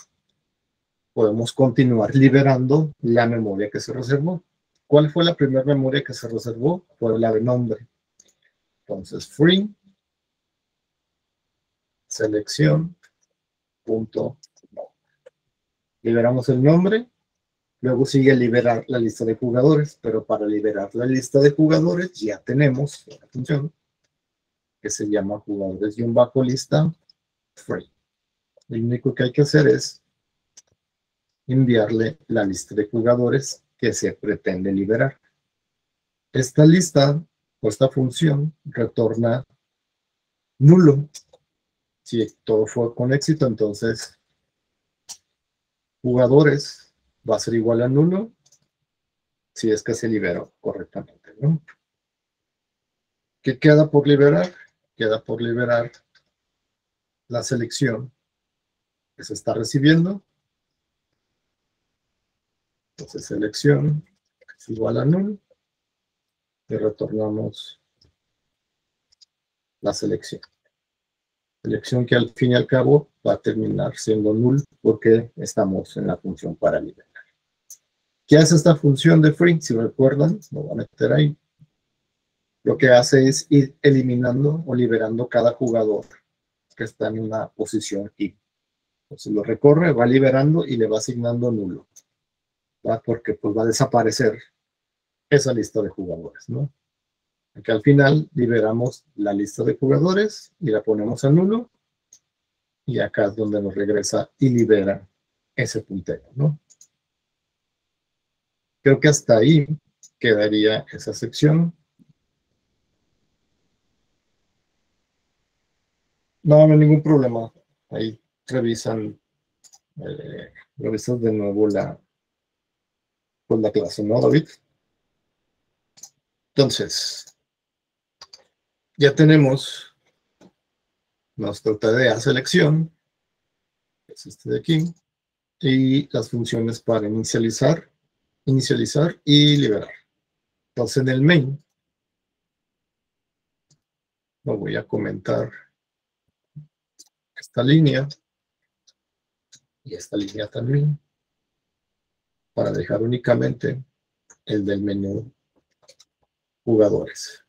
podemos continuar liberando la memoria que se reservó. ¿Cuál fue la primera memoria que se reservó? Fue la de nombre. Entonces, free selección punto nombre. Liberamos el nombre. Luego sigue liberar la lista de jugadores, pero para liberar la lista de jugadores ya tenemos una función que se llama jugadores-lista free. Lo único que hay que hacer es enviarle la lista de jugadores que se pretende liberar. Esta lista o esta función retorna nulo. Si todo fue con éxito, entonces jugadores va a ser igual a nulo si es que se liberó correctamente, ¿no? ¿Qué queda por liberar? Queda por liberar la selección que se está recibiendo. Entonces, selección es igual a null y retornamos la selección. Selección que al fin y al cabo va a terminar siendo null porque estamos en la función para liberar. ¿Qué hace esta función de free? Si recuerdan, lo voy a meter ahí. Lo que hace es ir eliminando o liberando cada jugador que está en una posición I. Entonces lo recorre, va liberando y le va asignando nulo. ¿Va? Porque pues va a desaparecer esa lista de jugadores, ¿no? Aquí al final liberamos la lista de jugadores y la ponemos a nulo. Y acá es donde nos regresa y libera ese puntero, ¿no? Creo que hasta ahí quedaría esa sección. No, no hay ningún problema. Ahí revisan de nuevo la clase, ¿no, David? Entonces, ya tenemos nuestra tarea selección, que es este de aquí, y las funciones para inicializar y liberar. Entonces, en el main, lo voy a comentar esta línea y esta línea también, para dejar únicamente el del menú jugadores.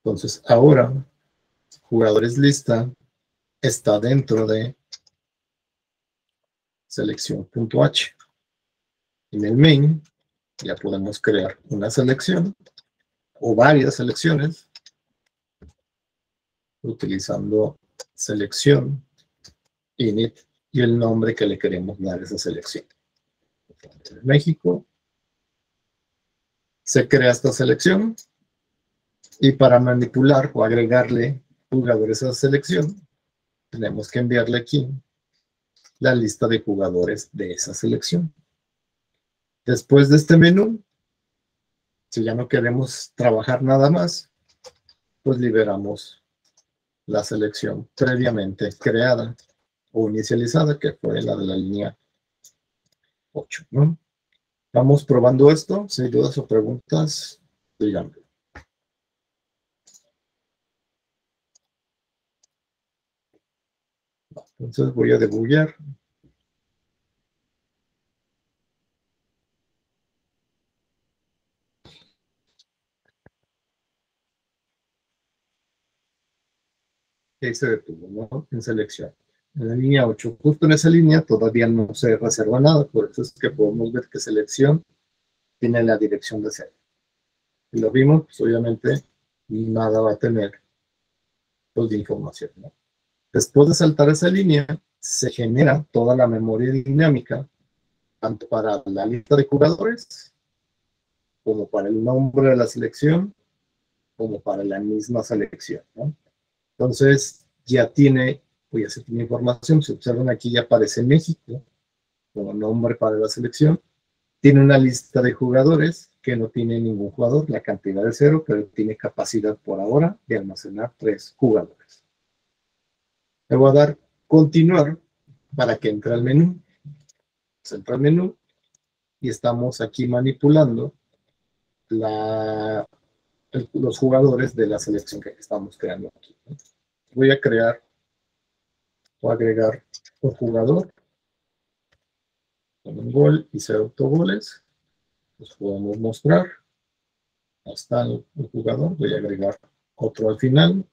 Entonces, ahora, jugadores lista está dentro de selección.h. En el main ya podemos crear una selección o varias selecciones utilizando selección, init y el nombre que le queremos dar a esa selección. México. Se crea esta selección y para manipular o agregarle jugadores a esa selección, tenemos que enviarle aquí la lista de jugadores de esa selección. Después de este menú, si ya no queremos trabajar nada más, pues liberamos la selección previamente creada o inicializada, que fue la de la línea 8, ¿no? Vamos probando esto. Si hay dudas o preguntas, díganme. Entonces voy a debuggar. Ahí se detuvo, ¿no? En selección. En la línea 8, justo en esa línea todavía no se reserva nada, por eso es que podemos ver que selección tiene la dirección de 0. Si lo vimos, pues obviamente nada va a tener pues, de información, ¿no? Después de saltar esa línea, se genera toda la memoria dinámica, tanto para la lista de jugadores, como para el nombre de la selección, como para la misma selección, ¿no? Entonces, ya tiene, pues ya se tiene información. Si observan aquí, ya aparece México como nombre para la selección. Tiene una lista de jugadores que no tiene ningún jugador, la cantidad de 0, pero tiene capacidad por ahora de almacenar 3 jugadores. Le voy a dar continuar para que entre al menú. Se entra al menú y estamos aquí manipulando los jugadores de la selección que estamos creando aquí, ¿no? Voy a crear o agregar un jugador con un gol y 0 autogoles. Los podemos mostrar. Ahí está el jugador. Voy a agregar otro al final.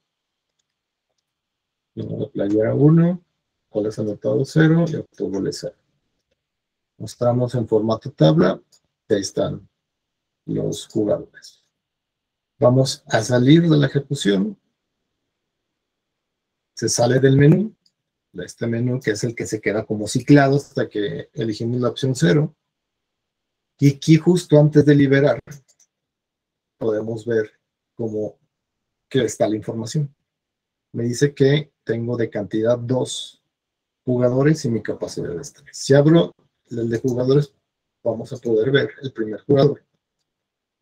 Número de playera 1, goles anotados 0 y autogoles 0. Mostramos en formato tabla. Y ahí están los jugadores. Vamos a salir de la ejecución. Se sale del menú, de este menú que es el que se queda como ciclado hasta que elegimos la opción 0. Y aquí justo antes de liberar, podemos ver cómo que está la información. Me dice que tengo de cantidad 2 jugadores y mi capacidad es 3. Si abro el de jugadores, vamos a poder ver el primer jugador,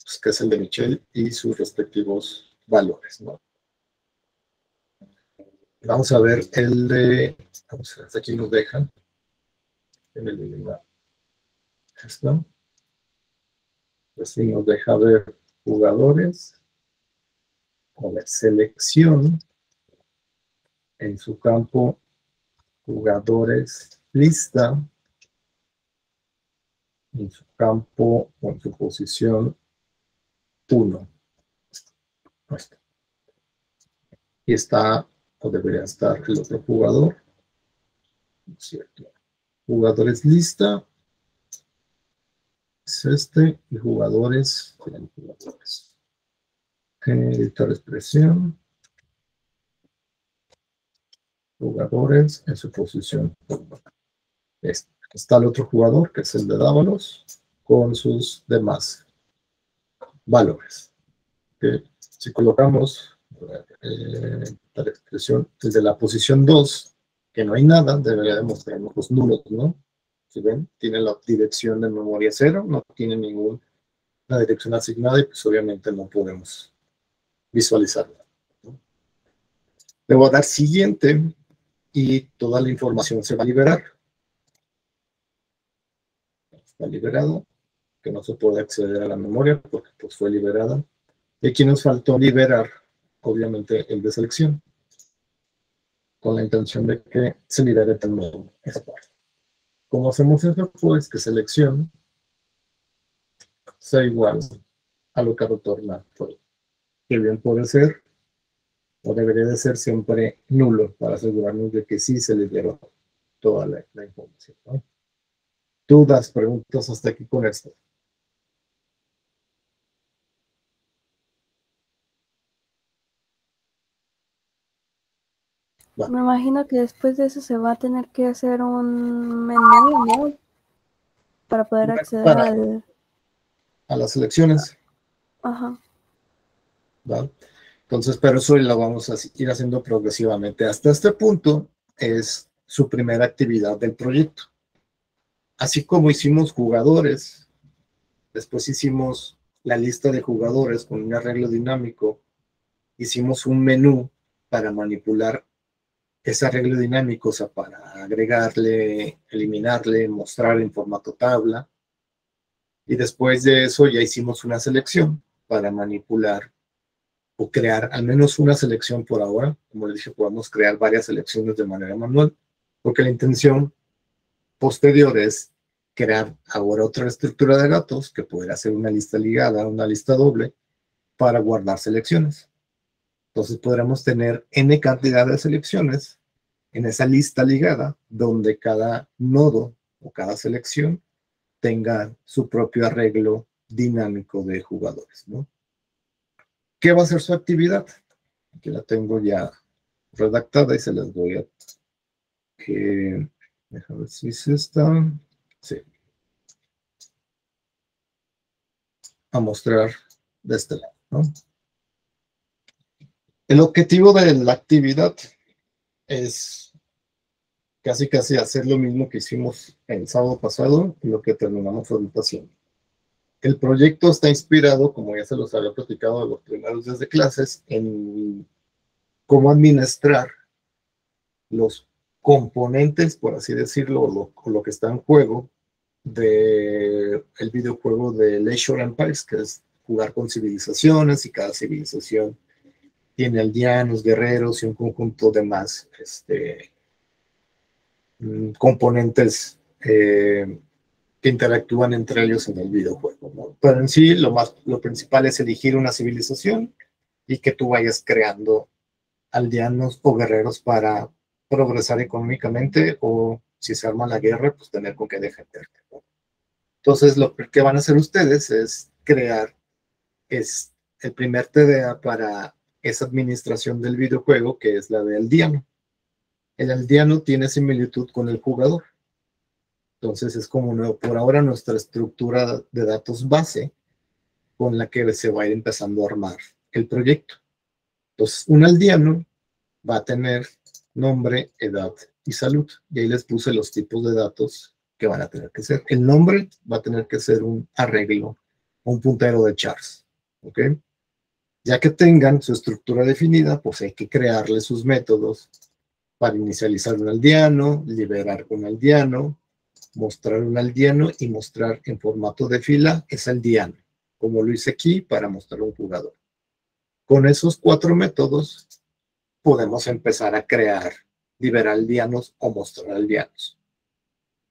pues, que es el de Michelle y sus respectivos valores, ¿no? Vamos a ver el de... Vamos a ver, hasta aquí nos dejan. Esto. Así nos deja ver jugadores o la selección en su campo jugadores lista, en su campo o en su posición 1. Y está, o debería estar el otro jugador, ¿cierto? Jugadores lista es este, y jugadores, editar expresión, jugadores en su posición 1. Está el otro jugador, que es el de Dávalos, con sus demás valores. Si colocamos la expresión desde la posición 2, que no hay nada, debería demostrarnos los nulos, ¿no? Si ven, tiene la dirección de memoria 0, no tiene ninguna dirección asignada y pues obviamente no podemos visualizarla, ¿no? Le voy a dar siguiente y toda la información se va a liberar. Está liberado, que no se puede acceder a la memoria porque pues fue liberada. Y aquí nos faltó liberar, obviamente, el de selección, con la intención de que se libere también esa parte. ¿Cómo hacemos eso? Pues que selección sea igual a lo que retorna. Que bien puede ser o debería de ser siempre nulo para asegurarnos de que sí se le dieron toda la información, ¿no? Dudas, preguntas hasta aquí con esto. Va. Me imagino que después de eso se va a tener que hacer un menú, ¿no? Para poder acceder al... a las elecciones. Ajá. ¿Va? Entonces, pero eso lo vamos a ir haciendo progresivamente. Hasta este punto es su primera actividad del proyecto. Así como hicimos jugadores, después hicimos la lista de jugadores con un arreglo dinámico, hicimos un menú para manipular ese arreglo dinámico, o sea, para agregarle, eliminarle, mostrar en formato tabla. Y después de eso ya hicimos una selección para manipular o crear al menos una selección por ahora. Como les dije, podemos crear varias selecciones de manera manual, porque la intención posterior es crear ahora otra estructura de datos que pudiera ser una lista ligada, una lista doble, para guardar selecciones. Entonces podremos tener n cantidad de selecciones en esa lista ligada, donde cada nodo o cada selección tenga su propio arreglo dinámico de jugadores, ¿no? ¿Qué va a ser su actividad? Aquí la tengo ya redactada y se las voy a... déjame ver si es esta. Sí. A mostrar de este lado, ¿no? El objetivo de la actividad es casi hacer lo mismo que hicimos el sábado pasado y lo que terminamos ahorita haciendo. El proyecto está inspirado, como ya se los había platicado en los primeros días de clases, en cómo administrar los componentes, por así decirlo, lo que está en juego del videojuego de Leisure Empires, que es jugar con civilizaciones, y cada civilización tiene aldeanos, guerreros y un conjunto de más componentes que interactúan entre ellos en el videojuego, ¿no? Pero en sí lo principal es elegir una civilización y que tú vayas creando aldeanos o guerreros para progresar económicamente, o si se arma la guerra, pues tener con qué defenderte, ¿no? Entonces lo que van a hacer ustedes es crear el primer TDA para esa administración del videojuego, que es la de aldeano. El aldeano tiene similitud con el jugador. Entonces es como por ahora nuestra estructura de datos base con la que se va a ir empezando a armar el proyecto. Entonces un aldeano va a tener nombre, edad y salud. Y ahí les puse los tipos de datos que van a tener que ser. El nombre va a tener que ser un arreglo, un puntero de chars. ¿Ok? Ya que tengan su estructura definida, pues hay que crearle sus métodos para inicializar un aldeano, liberar un aldeano, mostrar un aldeano y mostrar en formato de fila ese aldeano, como lo hice aquí para mostrar un jugador. Con esos 4 métodos podemos empezar a crear, liberar aldeanos o mostrar aldeanos.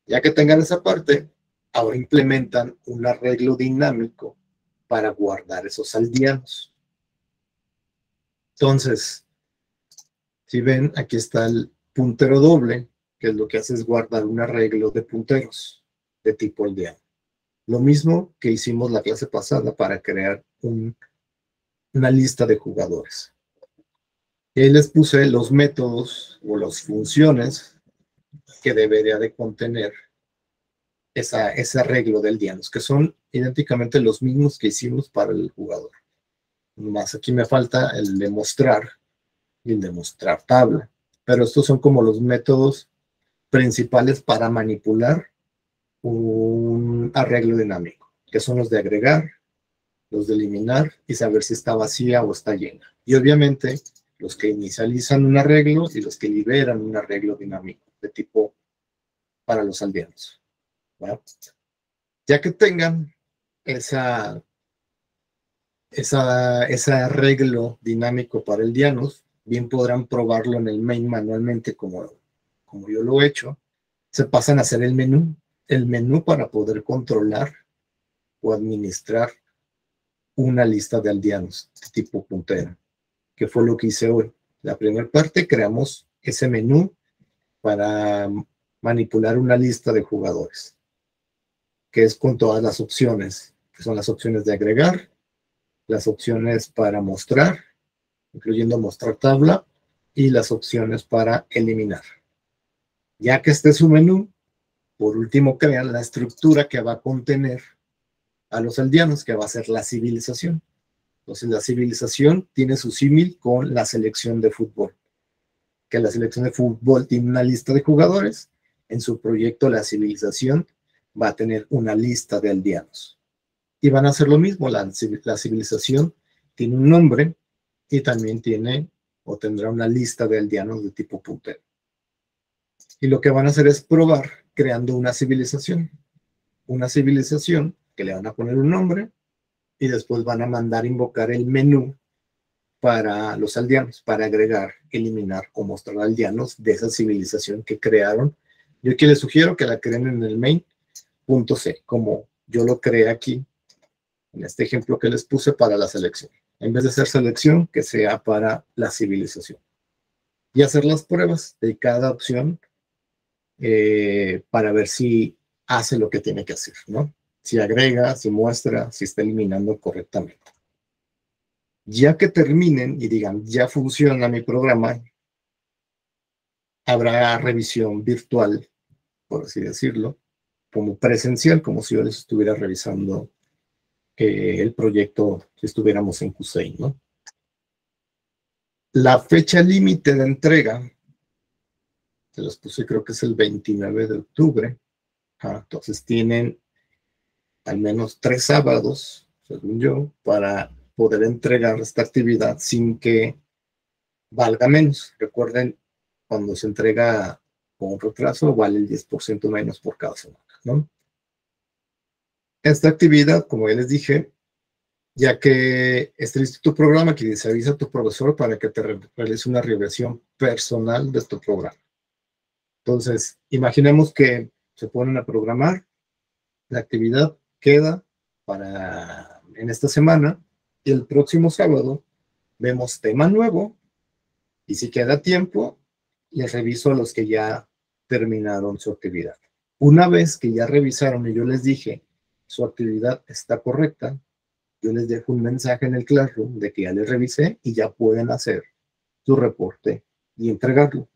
Ya que tengan esa parte, ahora implementan un arreglo dinámico para guardar esos aldeanos. Entonces, si ven, aquí está el puntero doble, que es lo que hace es guardar un arreglo de punteros de tipo aldeano. Lo mismo que hicimos la clase pasada para crear una lista de jugadores. Y ahí les puse los métodos o las funciones que debería de contener ese arreglo de aldeanos, que son idénticamente los mismos que hicimos para el jugador. Más aquí me falta el de mostrar y el de mostrar tabla. Pero estos son como los métodos principales para manipular un arreglo dinámico, que son los de agregar, los de eliminar y saber si está vacía o está llena. Y obviamente los que inicializan un arreglo y los que liberan un arreglo dinámico de tipo para los aldeanos, ¿verdad? Ya que tengan ese arreglo dinámico para aldeanos, bien podrán probarlo en el main manualmente como yo lo he hecho. Se pasan a hacer el menú para poder controlar o administrar una lista de aldeanos de tipo puntero, que fue lo que hice hoy. La primera parte, creamos ese menú para manipular una lista de jugadores, que es con todas las opciones, que son las opciones de agregar, las opciones para mostrar, incluyendo mostrar tabla, y las opciones para eliminar. Ya que esté su menú, por último crean la estructura que va a contener a los aldeanos, que va a ser la civilización. Entonces la civilización tiene su símil con la selección de fútbol, que la selección de fútbol tiene una lista de jugadores. En su proyecto la civilización va a tener una lista de aldeanos. Y van a hacer lo mismo, la civilización tiene un nombre y también tiene o tendrá una lista de aldeanos de tipo puntero. Y lo que van a hacer es probar creando una civilización que le van a poner un nombre y después van a mandar invocar el menú para los aldeanos, para agregar, eliminar o mostrar aldeanos de esa civilización que crearon. Yo aquí les sugiero que la creen en el main.c, como yo lo creé aquí, en este ejemplo que les puse para la selección. En vez de hacer selección, que sea para la civilización. Y hacer las pruebas de cada opción para ver si hace lo que tiene que hacer, ¿no? Si agrega, si muestra, si está eliminando correctamente. Ya que terminen y digan, ya funciona mi programa, habrá revisión virtual, por así decirlo, como presencial, como si yo les estuviera revisando el proyecto si estuviéramos en Q6, ¿no? La fecha límite de entrega, se los puse, creo que es el 29 de octubre. Entonces tienen al menos 3 sábados, según yo, para poder entregar esta actividad sin que valga menos. Recuerden, cuando se entrega con retraso, vale el 10% menos por cada semana, ¿no? Esta actividad, como ya les dije, ya que esté listo tu programa, que se avisa a tu profesor para que te realice una revisión personal de tu programa. Entonces, imaginemos que se ponen a programar, la actividad queda para en esta semana y el próximo sábado vemos tema nuevo y si queda tiempo, les reviso a los que ya terminaron su actividad. Una vez que ya revisaron y yo les dije su actividad está correcta, yo les dejo un mensaje en el Classroom de que ya les revisé y ya pueden hacer su reporte y entregarlo.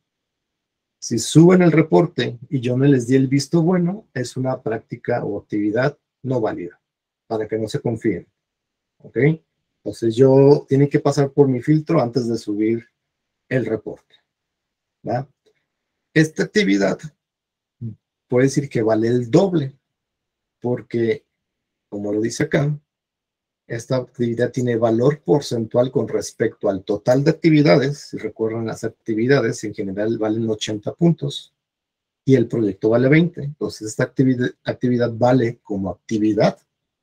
Si suben el reporte y yo no les di el visto bueno, es una práctica o actividad no válida, para que no se confíen. ¿Ok? Entonces yo tiene que pasar por mi filtro antes de subir el reporte. ¿Va? Esta actividad puede decir que vale el doble, porque, como lo dice acá, esta actividad tiene valor porcentual con respecto al total de actividades. Si recuerdan, las actividades en general valen 80 puntos y el proyecto vale 20. Entonces, esta actividad vale como actividad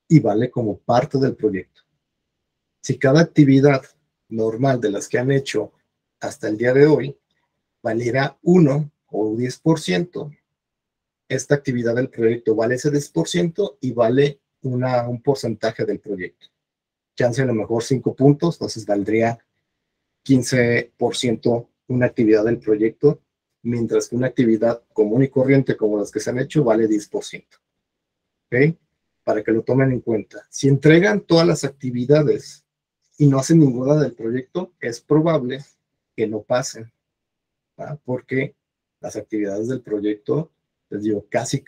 y vale como parte del proyecto. Si cada actividad normal de las que han hecho hasta el día de hoy valiera 1 o 10%, esta actividad del proyecto vale ese 10% y vale un porcentaje del proyecto. Chance a lo mejor 5 puntos, entonces valdría 15% una actividad del proyecto, mientras que una actividad común y corriente como las que se han hecho vale 10%. ¿Ok? Para que lo tomen en cuenta. Si entregan todas las actividades y no hacen ninguna del proyecto, es probable que no pasen, ¿va? Porque las actividades del proyecto, les digo, casi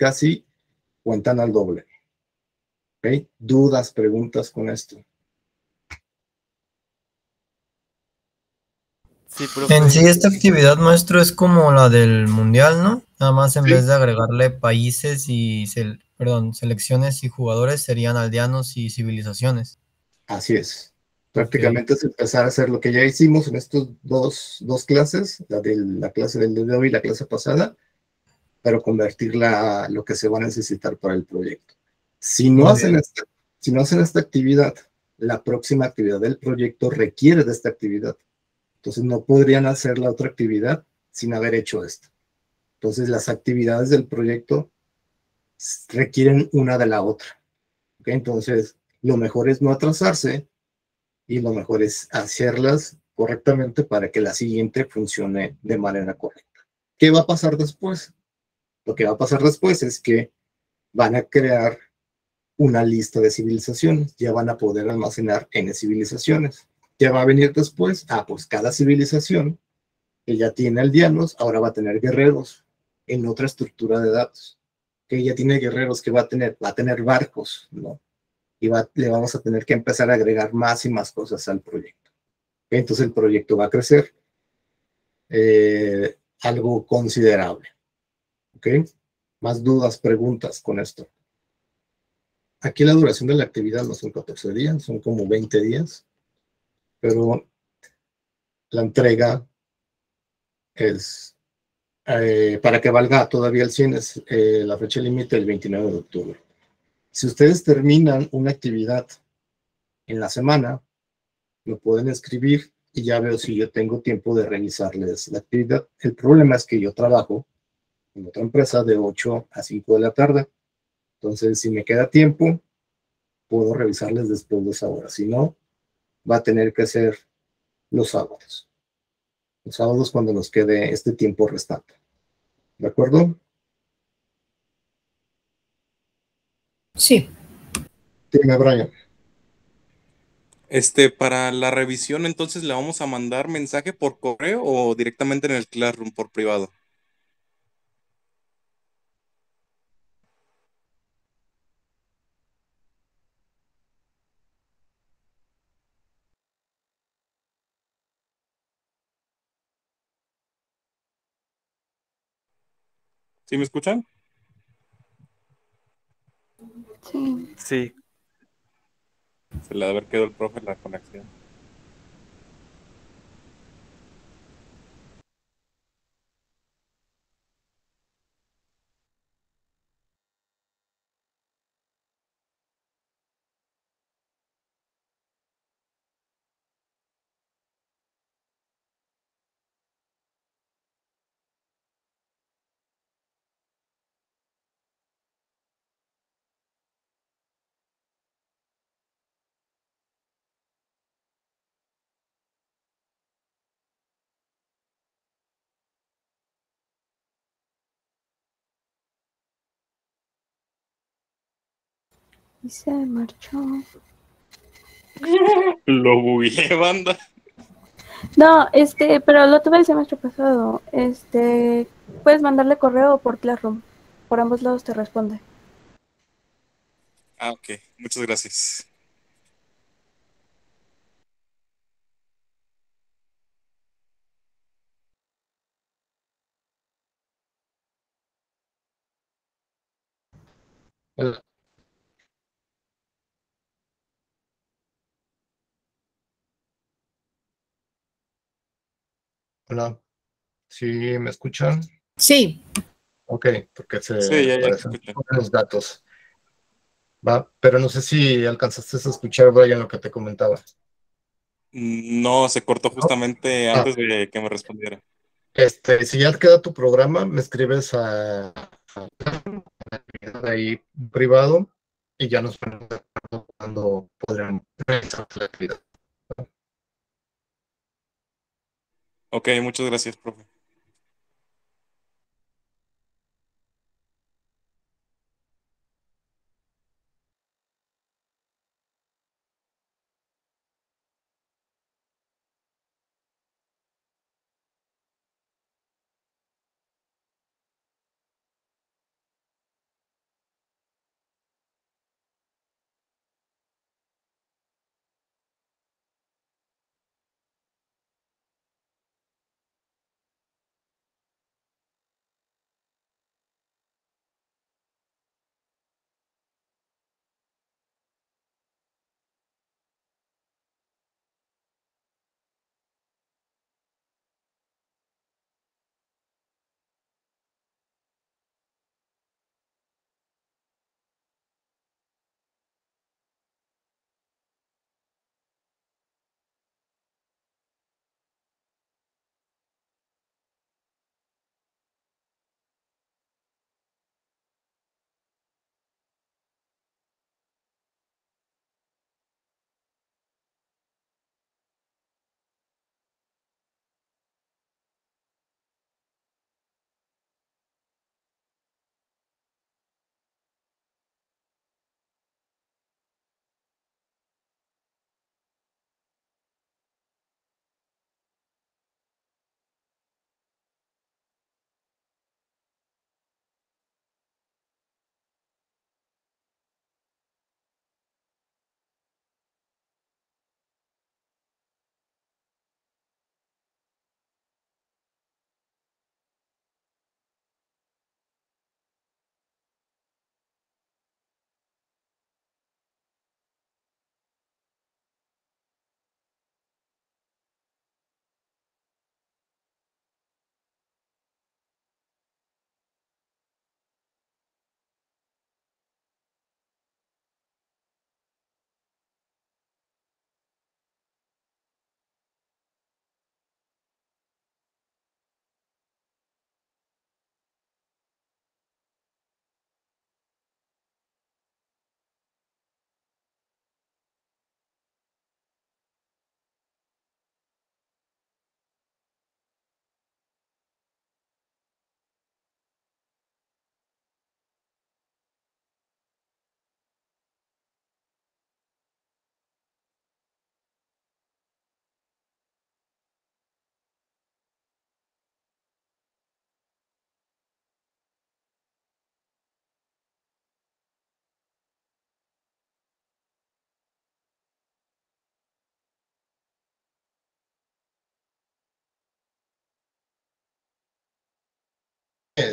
cuentan al doble. ¿Ok? ¿Dudas, preguntas con esto? Sí, profe. En sí, esta actividad, maestro, es como la del mundial, ¿no? Nada más en Sí. vez de agregarle países y, selecciones y jugadores, serían aldeanos y civilizaciones. Así es. Prácticamente es empezar a hacer lo que ya hicimos en estos dos clases, la clase del día de hoy y la clase pasada, pero convertirla a lo que se va a necesitar para el proyecto. Si no hacen esta actividad, la próxima actividad del proyecto requiere de esta actividad. Entonces no podrían hacer la otra actividad sin haber hecho esto. Entonces las actividades del proyecto requieren una de la otra. ¿Okay? Entonces lo mejor es no atrasarse y lo mejor es hacerlas correctamente para que la siguiente funcione de manera correcta. ¿Qué va a pasar después? Lo que va a pasar después es que van a crear una lista de civilizaciones, ya van a poder almacenar N civilizaciones. ¿Qué va a venir después? Pues cada civilización que ya tiene aldeanos, ahora va a tener guerreros en otra estructura de datos. Que ya tiene guerreros, que va a tener barcos, ¿no? Y le vamos a tener que empezar a agregar más y más cosas al proyecto. Entonces el proyecto va a crecer algo considerable. ¿Ok? Más dudas, preguntas con esto. Aquí la duración de la actividad no son 14 días, son como 20 días, pero la entrega es, para que valga todavía el 100, es la fecha límite el 29 de octubre. Si ustedes terminan una actividad en la semana, me pueden escribir y ya veo si yo tengo tiempo de revisarles la actividad. El problema es que yo trabajo en otra empresa de 8 a 5 de la tarde. Entonces, si me queda tiempo, puedo revisarles después de esa hora. Si no, va a tener que ser los sábados. Los sábados cuando nos quede este tiempo restante. ¿De acuerdo? Sí. Dime, Brian. Para la revisión, entonces, ¿le vamos a mandar mensaje por correo o directamente en el Classroom por privado? ¿Sí me escuchan? Sí. Sí. Se le ha de haber quedado el profe la conexión. Y se marchó. Lo bugueé, banda. No, pero lo tuve el semestre pasado. Puedes mandarle correo por Classroom. Por ambos lados te responde. Ah, ok. Muchas gracias. Hola. Hola. ¿Sí me escuchan? Sí. Ok, porque Sí, se ya te parecen escucho. los datos. Va, pero no sé si alcanzaste a escuchar, Brian, lo que te comentaba. No, se cortó ¿No? justamente Ah, antes de que me respondiera. si ya queda tu programa, me escribes a ahí privado y ya nos ponemos de acuerdo cuando podrán realizar la actividad. Ok, muchas gracias, profe.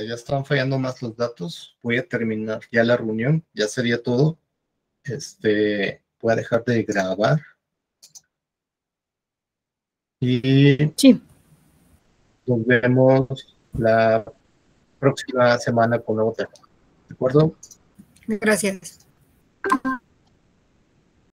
ya están fallando más los datos. Voy a terminar ya la reunión, ya sería todo. Voy a dejar de grabar. Y Sí. nos vemos la próxima semana con nuevo tema. ¿De acuerdo? Gracias.